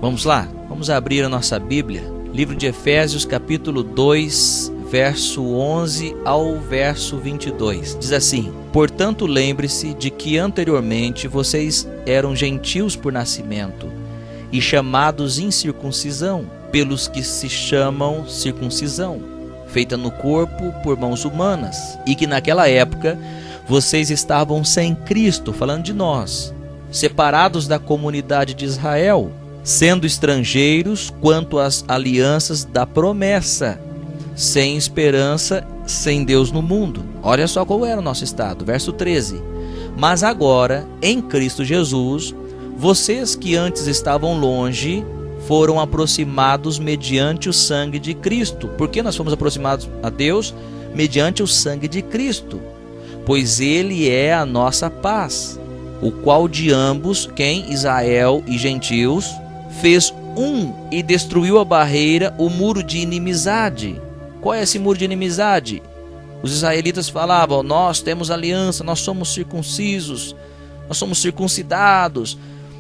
Vamos lá? Vamos abrir a nossa Bíblia, livro de Efésios, capítulo 2, verso 11 ao verso 22. Diz assim: portanto, lembre-se de que anteriormente vocês eram gentios por nascimento e chamados incircuncisão, pelos que se chamam circuncisão, feita no corpo por mãos humanas, e que naquela época vocês estavam sem Cristo, falando de nós, separados da comunidade de Israel, sendo estrangeiros quanto às alianças da promessa, sem esperança, sem Deus no mundo. Olha só qual era o nosso estado, verso 13. Mas agora, em Cristo Jesus, vocês que antes estavam longe, foram aproximados mediante o sangue de Cristo. Por que nós fomos aproximados a Deus? Mediante o sangue de Cristo. Pois Ele é a nossa paz, o qual de ambos, quem? Israel e gentios, fez um e destruiu a barreira, o muro de inimizade. Qual é esse muro de inimizade? Os israelitas falavam, nós temos aliança, nós somos circuncisos, nós somos circuncidados.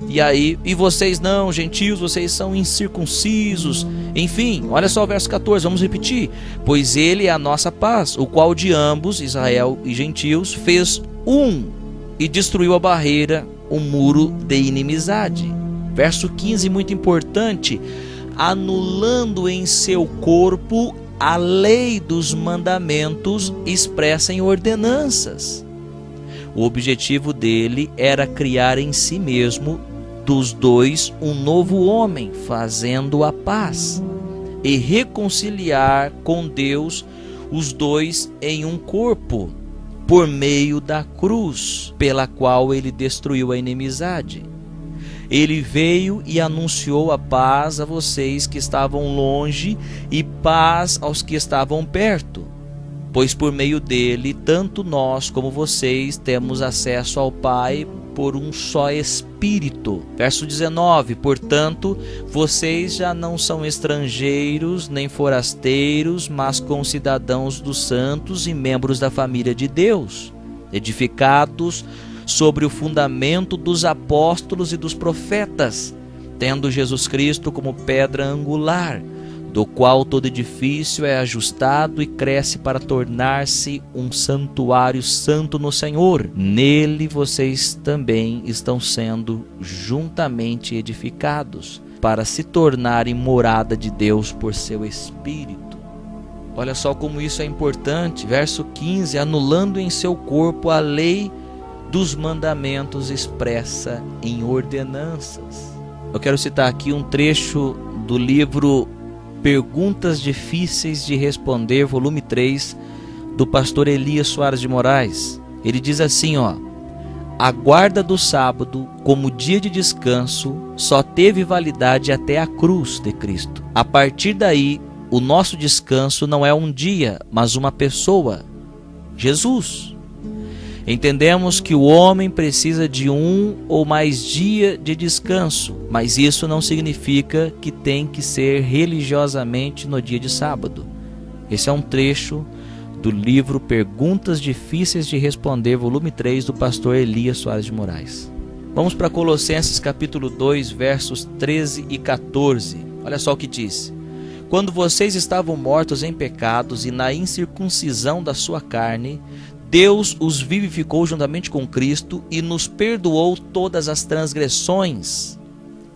E vocês não, gentios, vocês são incircuncisos. Enfim, olha só o verso 14, vamos repetir. Pois Ele é a nossa paz, o qual de ambos, Israel e gentios, fez um e destruiu a barreira, o muro de inimizade. Verso 15, muito importante. Anulando em seu corpo a lei dos mandamentos expressa em ordenanças. O objetivo dele era criar em si mesmo, dos dois, um novo homem, fazendo a paz, e reconciliar com Deus os dois em um corpo, por meio da cruz, pela qual ele destruiu a inimizade. Ele veio e anunciou a paz a vocês que estavam longe e paz aos que estavam perto, pois por meio dele, tanto nós como vocês temos acesso ao Pai por um só Espírito. Verso 19, portanto, vocês já não são estrangeiros nem forasteiros, mas concidadãos dos santos e membros da família de Deus, edificados sobre o fundamento dos apóstolos e dos profetas, tendo Jesus Cristo como pedra angular, do qual todo edifício é ajustado e cresce para tornar-se um santuário santo no Senhor. Nele vocês também estão sendo juntamente edificados, para se tornarem morada de Deus por seu Espírito. Olha só como isso é importante. Verso 15, anulando em seu corpo a lei dos mandamentos expressa em ordenanças. Eu quero citar aqui um trecho do livro Perguntas Difíceis de Responder, volume 3, do pastor Elias Soares de Moraes. Ele diz assim, a guarda do sábado como dia de descanso só teve validade até a cruz de Cristo. A partir daí, o nosso descanso não é um dia, mas uma pessoa, Jesus. Entendemos que o homem precisa de um ou mais dias de descanso, mas isso não significa que tem que ser religiosamente no dia de sábado. Esse é um trecho do livro Perguntas Difíceis de Responder, volume 3, do pastor Elias Soares de Moraes. Vamos para Colossenses capítulo 2, versos 13 e 14. Olha só o que diz. Quando vocês estavam mortos em pecados e na incircuncisão da sua carne, Deus os vivificou juntamente com Cristo e nos perdoou todas as transgressões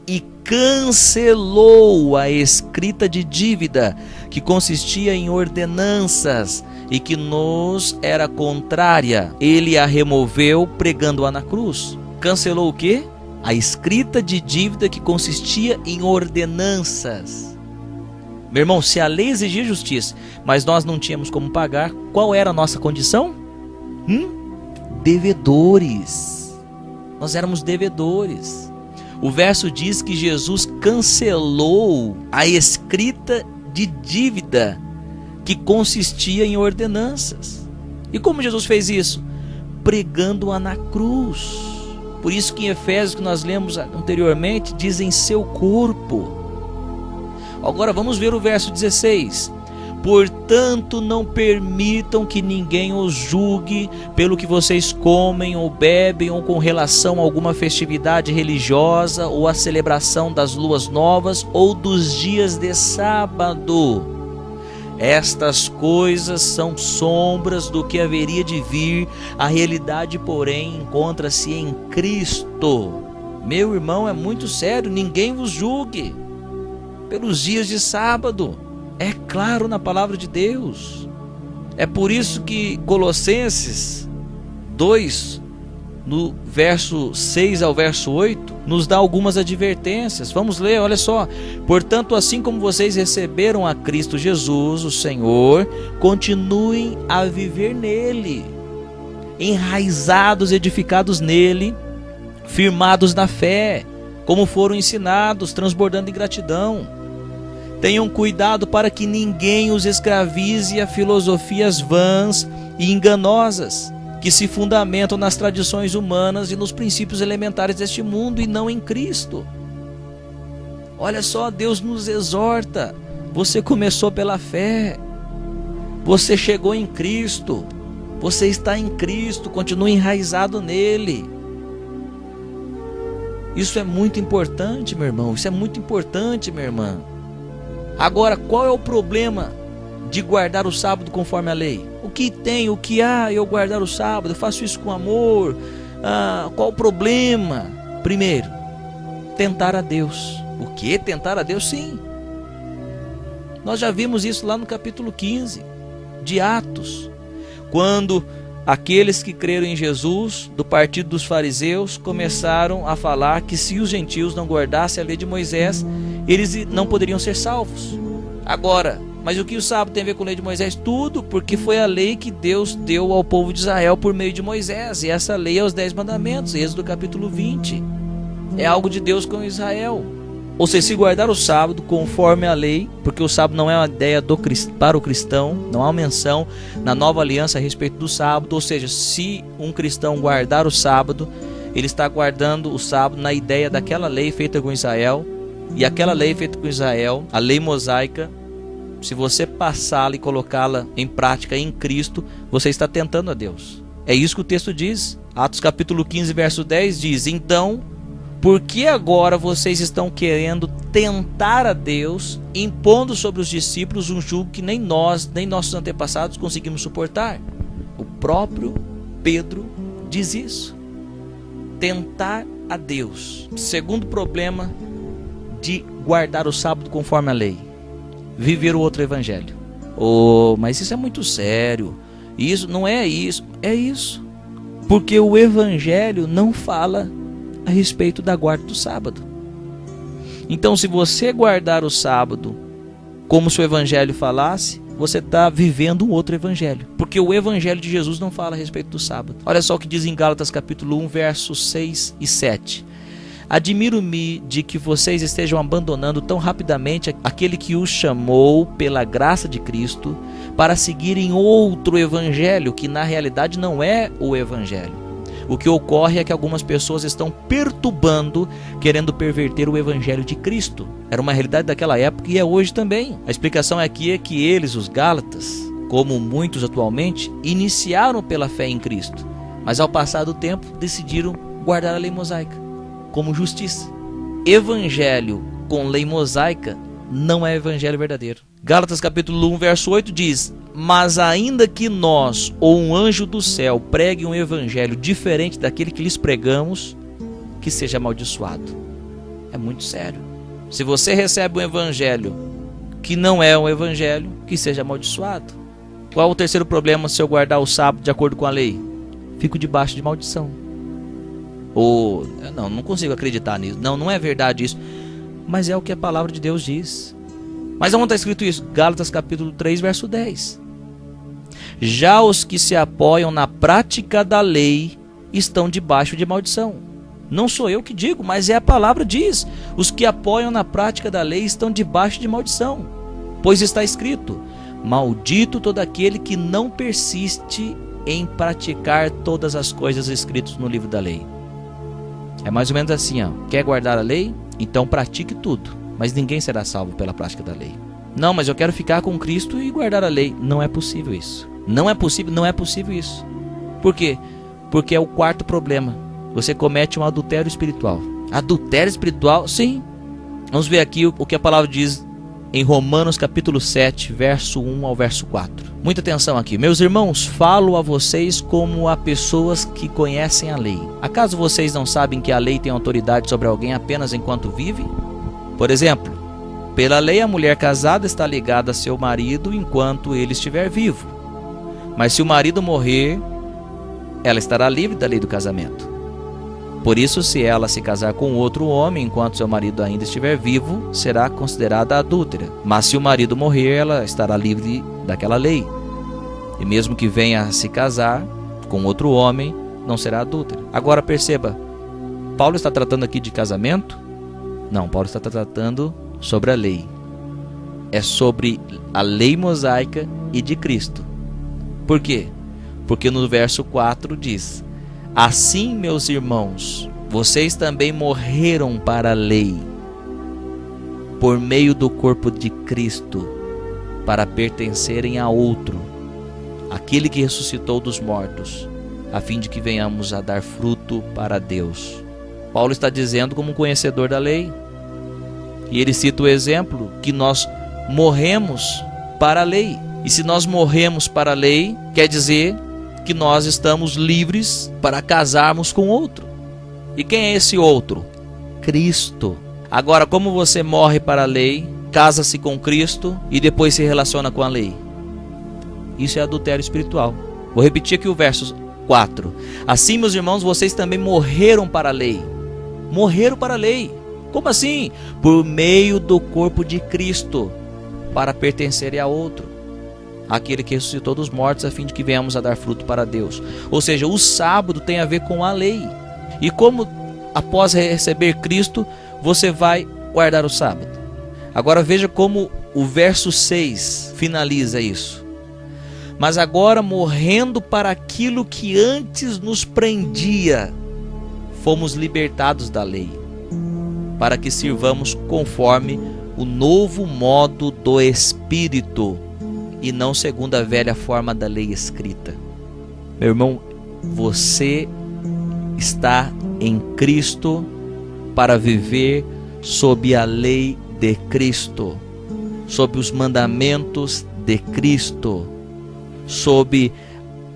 e cancelou a escrita de dívida que consistia em ordenanças e que nos era contrária. Ele a removeu pregando-a na cruz. Cancelou o quê? A escrita de dívida que consistia em ordenanças. Meu irmão, se a lei exigia justiça, mas nós não tínhamos como pagar, qual era a nossa condição? Devedores. Nós éramos devedores. O verso diz que Jesus cancelou a escrita de dívida que consistia em ordenanças. E como Jesus fez isso? Pregando-a na cruz. Por isso que em Efésios, que nós lemos anteriormente, diz em seu corpo. Agora vamos ver o verso 16. Portanto, não permitam que ninguém os julgue pelo que vocês comem ou bebem, ou com relação a alguma festividade religiosa, ou a celebração das luas novas, ou dos dias de sábado. Estas coisas são sombras do que haveria de vir, a realidade, porém, encontra-se em Cristo. Meu irmão, é muito sério, ninguém vos julgue pelos dias de sábado. É claro na palavra de Deus. É por isso que Colossenses 2, no verso 6 ao verso 8, nos dá algumas advertências. Vamos ler, olha só. Portanto, assim como vocês receberam a Cristo Jesus, o Senhor, continuem a viver nele, enraizados, edificados nele, firmados na fé, como foram ensinados, transbordando em gratidão. Tenham cuidado para que ninguém os escravize a filosofias vãs e enganosas, que se fundamentam nas tradições humanas e nos princípios elementares deste mundo e não em Cristo. Olha só, Deus nos exorta. Você começou pela fé, você chegou em Cristo, você está em Cristo, continue enraizado nele. Isso é muito importante, meu irmão, isso é muito importante, minha irmã. Agora, qual é o problema de guardar o sábado conforme a lei? O que tem, o que há eu guardar o sábado? Eu faço isso com amor. Qual o problema? Primeiro, tentar a Deus. O que? Tentar a Deus? Sim. Nós já vimos isso lá no capítulo 15 de Atos, quando aqueles que creram em Jesus, do partido dos fariseus, começaram a falar que se os gentios não guardassem a lei de Moisés, eles não poderiam ser salvos. Agora, mas o que o sábado tem a ver com a lei de Moisés? Tudo, porque foi a lei que Deus deu ao povo de Israel por meio de Moisés, e essa lei é os 10 mandamentos, Êxodo capítulo 20, é algo de Deus com Israel. Ou seja, se guardar o sábado conforme a lei, porque o sábado não é uma ideia para o cristão, não há uma menção na nova aliança a respeito do sábado. Ou seja, se um cristão guardar o sábado, ele está guardando o sábado na ideia daquela lei feita com Israel. E aquela lei feita com Israel, a lei mosaica, se você passá-la e colocá-la em prática em Cristo, você está tentando a Deus. É isso que o texto diz. Atos capítulo 15, verso 10 diz: então, por que agora vocês estão querendo tentar a Deus, impondo sobre os discípulos um jugo que nem nós, nem nossos antepassados conseguimos suportar? O próprio Pedro diz isso. Tentar a Deus. Segundo problema de guardar o sábado conforme a lei: viver o outro evangelho. Mas isso é muito sério. Isso não é isso. É isso. Porque o evangelho não fala a respeito da guarda do sábado. Então, se você guardar o sábado como se o evangelho falasse, você está vivendo um outro evangelho, porque o evangelho de Jesus não fala a respeito do sábado. Olha só o que diz em Gálatas capítulo 1, versos 6 e 7. Admiro-me de que vocês estejam abandonando tão rapidamente aquele que os chamou pela graça de Cristo para seguirem outro evangelho, que na realidade não é o evangelho. O que ocorre é que algumas pessoas estão perturbando, querendo perverter o evangelho de Cristo. Era uma realidade daquela época e é hoje também. A explicação aqui é que eles, os Gálatas, como muitos atualmente, iniciaram pela fé em Cristo, mas ao passar do tempo decidiram guardar a lei mosaica como justiça. Evangelho com lei mosaica não é evangelho verdadeiro. Gálatas capítulo 1, verso 8 diz: mas ainda que nós ou um anjo do céu pregue um evangelho diferente daquele que lhes pregamos, que seja amaldiçoado. É muito sério. Se você recebe um evangelho que não é um evangelho, que seja amaldiçoado. Qual o terceiro problema se eu guardar o sábado de acordo com a lei? Fico debaixo de maldição. Não consigo acreditar nisso. Não é verdade isso. Mas é o que a palavra de Deus diz. Mas onde está escrito isso? Gálatas capítulo 3, verso 10. Já os que se apoiam na prática da lei estão debaixo de maldição. Não sou eu que digo, mas é a palavra diz. Os que apoiam na prática da lei estão debaixo de maldição. Pois está escrito: maldito todo aquele que não persiste em praticar todas as coisas escritas no livro da lei. É mais ou menos assim, ó. Quer guardar a lei? Então pratique tudo. Mas ninguém será salvo pela prática da lei. Não, mas eu quero ficar com Cristo e guardar a lei. Não é possível isso. Não é possível isso. Por quê? Porque é o quarto problema. Você comete um adultério espiritual. Adultério espiritual? Sim. Vamos ver aqui o que a palavra diz em Romanos capítulo 7, verso 1 ao verso 4. Muita atenção aqui. Meus irmãos, falo a vocês como a pessoas que conhecem a lei. Acaso vocês não sabem que a lei tem autoridade sobre alguém apenas enquanto vive? Por exemplo, pela lei a mulher casada está ligada a seu marido enquanto ele estiver vivo. Mas se o marido morrer, ela estará livre da lei do casamento. Por isso, se ela se casar com outro homem enquanto seu marido ainda estiver vivo, será considerada adúltera. Mas se o marido morrer, ela estará livre daquela lei. E mesmo que venha a se casar com outro homem, não será adúltera. Agora perceba, Paulo está tratando aqui de casamento? Não, Paulo está tratando sobre a lei. É sobre a lei mosaica e de Cristo. Por quê? Porque no verso 4 diz: assim, meus irmãos, vocês também morreram para a lei, por meio do corpo de Cristo, para pertencerem a outro, aquele que ressuscitou dos mortos, a fim de que venhamos a dar fruto para Deus. Paulo está dizendo como um conhecedor da lei, e ele cita o exemplo que nós morremos para a lei. E se nós morremos para a lei, quer dizer que nós estamos livres para casarmos com outro. E quem é esse outro? Cristo. Agora, como você morre para a lei, casa-se com Cristo e depois se relaciona com a lei? Isso é adultério espiritual. Vou repetir aqui o verso 4. Assim, meus irmãos, vocês também morreram para a lei. Morreram para a lei. Como assim? Por meio do corpo de Cristo, para pertencerem a outro, aquele que ressuscitou dos mortos, a fim de que venhamos a dar fruto para Deus. Ou seja, o sábado tem a ver com a lei. E como após receber Cristo, você vai guardar o sábado? Agora veja como o verso 6 finaliza isso. Mas agora, morrendo para aquilo que antes nos prendia, fomos libertados da lei, para que sirvamos conforme o novo modo do Espírito, e não segundo a velha forma da lei escrita. Meu irmão, você está em Cristo para viver sob a lei de Cristo, sob os mandamentos de Cristo, sob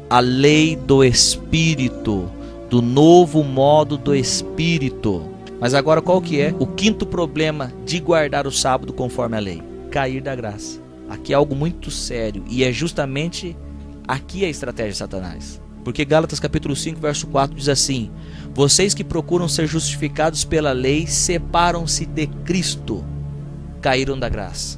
a lei do Espírito, do novo modo do Espírito. Mas agora qual que é o quinto problema de guardar o sábado conforme a lei? Cair da graça. Aqui é algo muito sério, e é justamente aqui a estratégia de Satanás. Porque Gálatas capítulo 5, verso 4 diz assim: vocês que procuram ser justificados pela lei, separam-se de Cristo, caíram da graça.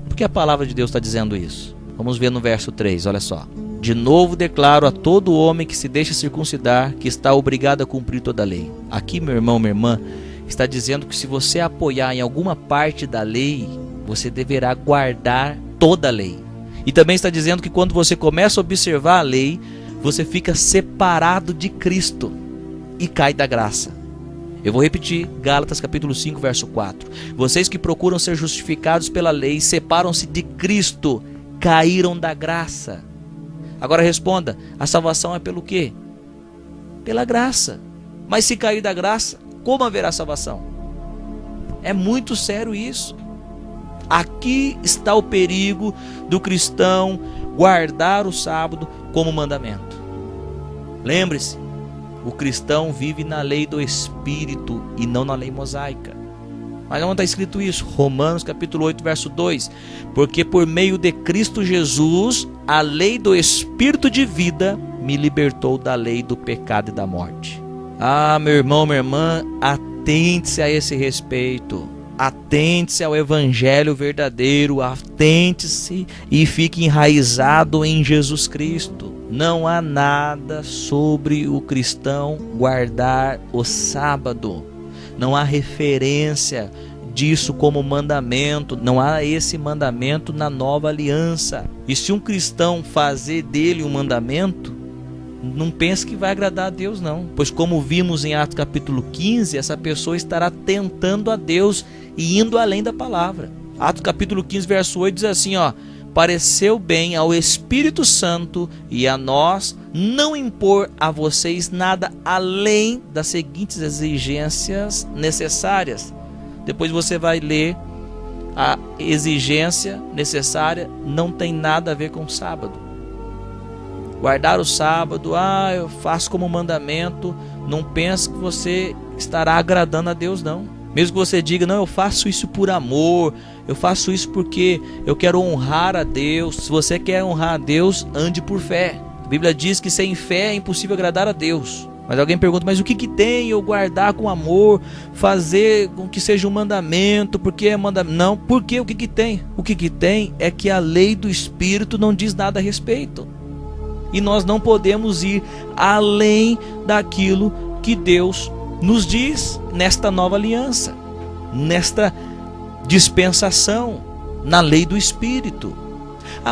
Por que a palavra de Deus está dizendo isso? Vamos ver no verso 3, olha só. De novo declaro a todo homem que se deixa circuncidar que está obrigado a cumprir toda a lei. Aqui, meu irmão, minha irmã, está dizendo que se você apoiar em alguma parte da lei, você deverá guardar toda a lei. E também está dizendo que quando você começa a observar a lei, você fica separado de Cristo e cai da graça. Eu vou repetir, Gálatas capítulo 5, verso 4. Vocês que procuram ser justificados pela lei, separam-se de Cristo, caíram da graça. Agora responda, a salvação é pelo quê? Pela graça. Mas se cair da graça, como haverá salvação? É muito sério isso. Aqui está o perigo do cristão guardar o sábado como mandamento. Lembre-se, o cristão vive na lei do Espírito e não na lei mosaica. Mas onde está escrito isso? Romanos capítulo 8, verso 2. Porque por meio de Cristo Jesus, a lei do Espírito de vida me libertou da lei do pecado e da morte. Ah, meu irmão, minha irmã, atente-se a esse respeito. Atente-se ao evangelho verdadeiro, atente-se e fique enraizado em Jesus Cristo. Não há nada sobre o cristão guardar o sábado. Não há referência disso como mandamento. Não há esse mandamento na nova aliança. E se um cristão fazer dele um mandamento, não pense que vai agradar a Deus, não. Pois como vimos em Atos capítulo 15, essa pessoa estará tentando a Deus e indo além da palavra. Atos capítulo 15, verso 8 diz assim, pareceu bem ao Espírito Santo e a nós não impor a vocês nada além das seguintes exigências necessárias. Depois você vai ler, a exigência necessária não tem nada a ver com o sábado. Guardar o sábado, eu faço como mandamento, não pense que você estará agradando a Deus, não. Mesmo que você diga, não, eu faço isso por amor, eu faço isso porque eu quero honrar a Deus. Se você quer honrar a Deus, ande por fé. A Bíblia diz que sem fé é impossível agradar a Deus. Mas alguém pergunta, mas o que tem eu guardar com amor, fazer com que seja um mandamento, porque é mandamento? Não, porque o que tem? O que tem é que a lei do Espírito não diz nada a respeito. E nós não podemos ir além daquilo que Deus nos diz nesta nova aliança, nesta dispensação, na lei do Espírito.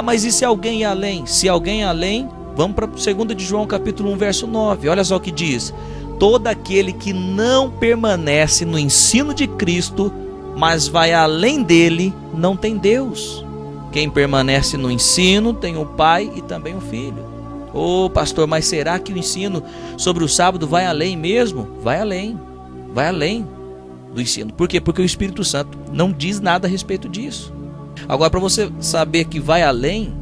Mas e se alguém ir além? Se alguém ir além, vamos para 2 de João capítulo 1, verso 9. Olha só o que diz. Todo aquele que não permanece no ensino de Cristo, mas vai além dele, não tem Deus. Quem permanece no ensino tem o Pai e também o Filho. Pastor, mas será que o ensino sobre o sábado vai além mesmo? Vai além do ensino. Por quê? Porque o Espírito Santo não diz nada a respeito disso. Agora, para você saber que vai além,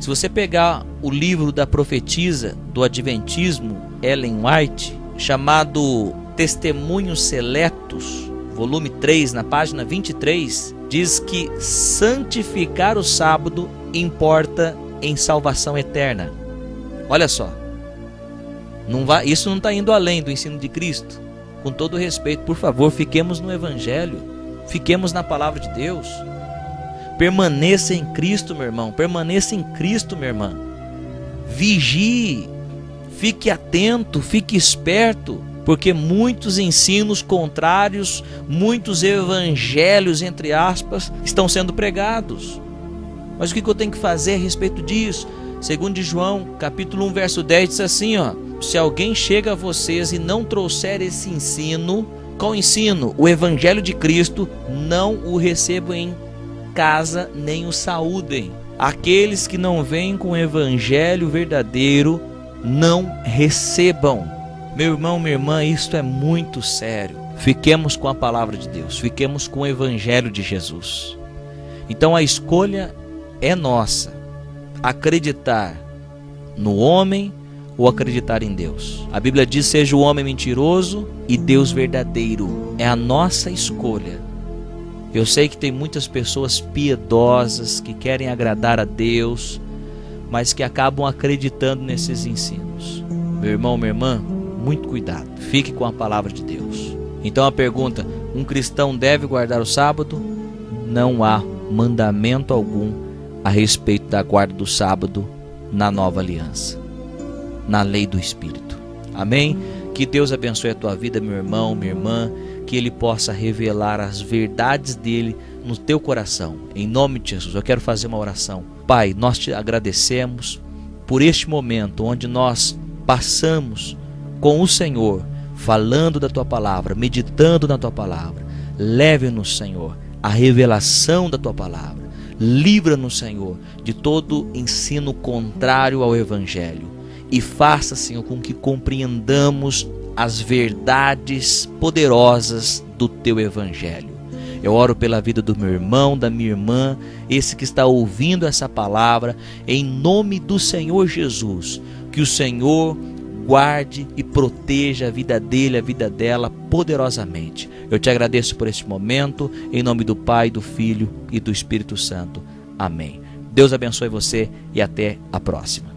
se você pegar o livro da profetisa do Adventismo, Ellen White, chamado Testemunhos Seletos, volume 3, na página 23, diz que santificar o sábado importa em salvação eterna. Olha só, isso não está indo além do ensino de Cristo. Com todo respeito, por favor, fiquemos no Evangelho, fiquemos na palavra de Deus. Permaneça em Cristo, meu irmão, permaneça em Cristo, minha irmã. Vigie, fique atento, fique esperto, porque muitos ensinos contrários, muitos evangelhos, entre aspas, estão sendo pregados. Mas o que eu tenho que fazer a respeito disso? Segundo de João, capítulo 1, verso 10, diz assim, se alguém chega a vocês e não trouxer esse ensino, qual ensino? O evangelho de Cristo, não o recebam em casa, nem o saúdem. Aqueles que não vêm com o evangelho verdadeiro, não recebam. Meu irmão, minha irmã, isto é muito sério. Fiquemos com a palavra de Deus, fiquemos com o evangelho de Jesus. Então a escolha é nossa. Acreditar no homem ou acreditar em Deus. A Bíblia diz, seja o homem mentiroso e Deus verdadeiro. É a nossa escolha. Eu sei que tem muitas pessoas piedosas que querem agradar a Deus, mas que acabam acreditando nesses ensinos. Meu irmão, minha irmã, muito cuidado. Fique com a palavra de Deus. Então a pergunta, um cristão deve guardar o sábado? Não há mandamento algum a respeito da guarda do sábado na nova aliança, na lei do Espírito. Amém? Que Deus abençoe a tua vida, meu irmão, minha irmã, que Ele possa revelar as verdades dEle no teu coração. Em nome de Jesus, eu quero fazer uma oração. Pai, nós te agradecemos por este momento onde nós passamos com o Senhor, falando da tua palavra, meditando na tua palavra. Leve-nos, Senhor, a revelação da tua palavra. Livra-nos, Senhor, de todo ensino contrário ao Evangelho e faça, Senhor, com que compreendamos as verdades poderosas do Teu Evangelho. Eu oro pela vida do meu irmão, da minha irmã, esse que está ouvindo essa palavra, em nome do Senhor Jesus, que o Senhor guarde e proteja a vida dele, a vida dela poderosamente. Eu te agradeço por este momento, em nome do Pai, do Filho e do Espírito Santo. Amém. Deus abençoe você e até a próxima.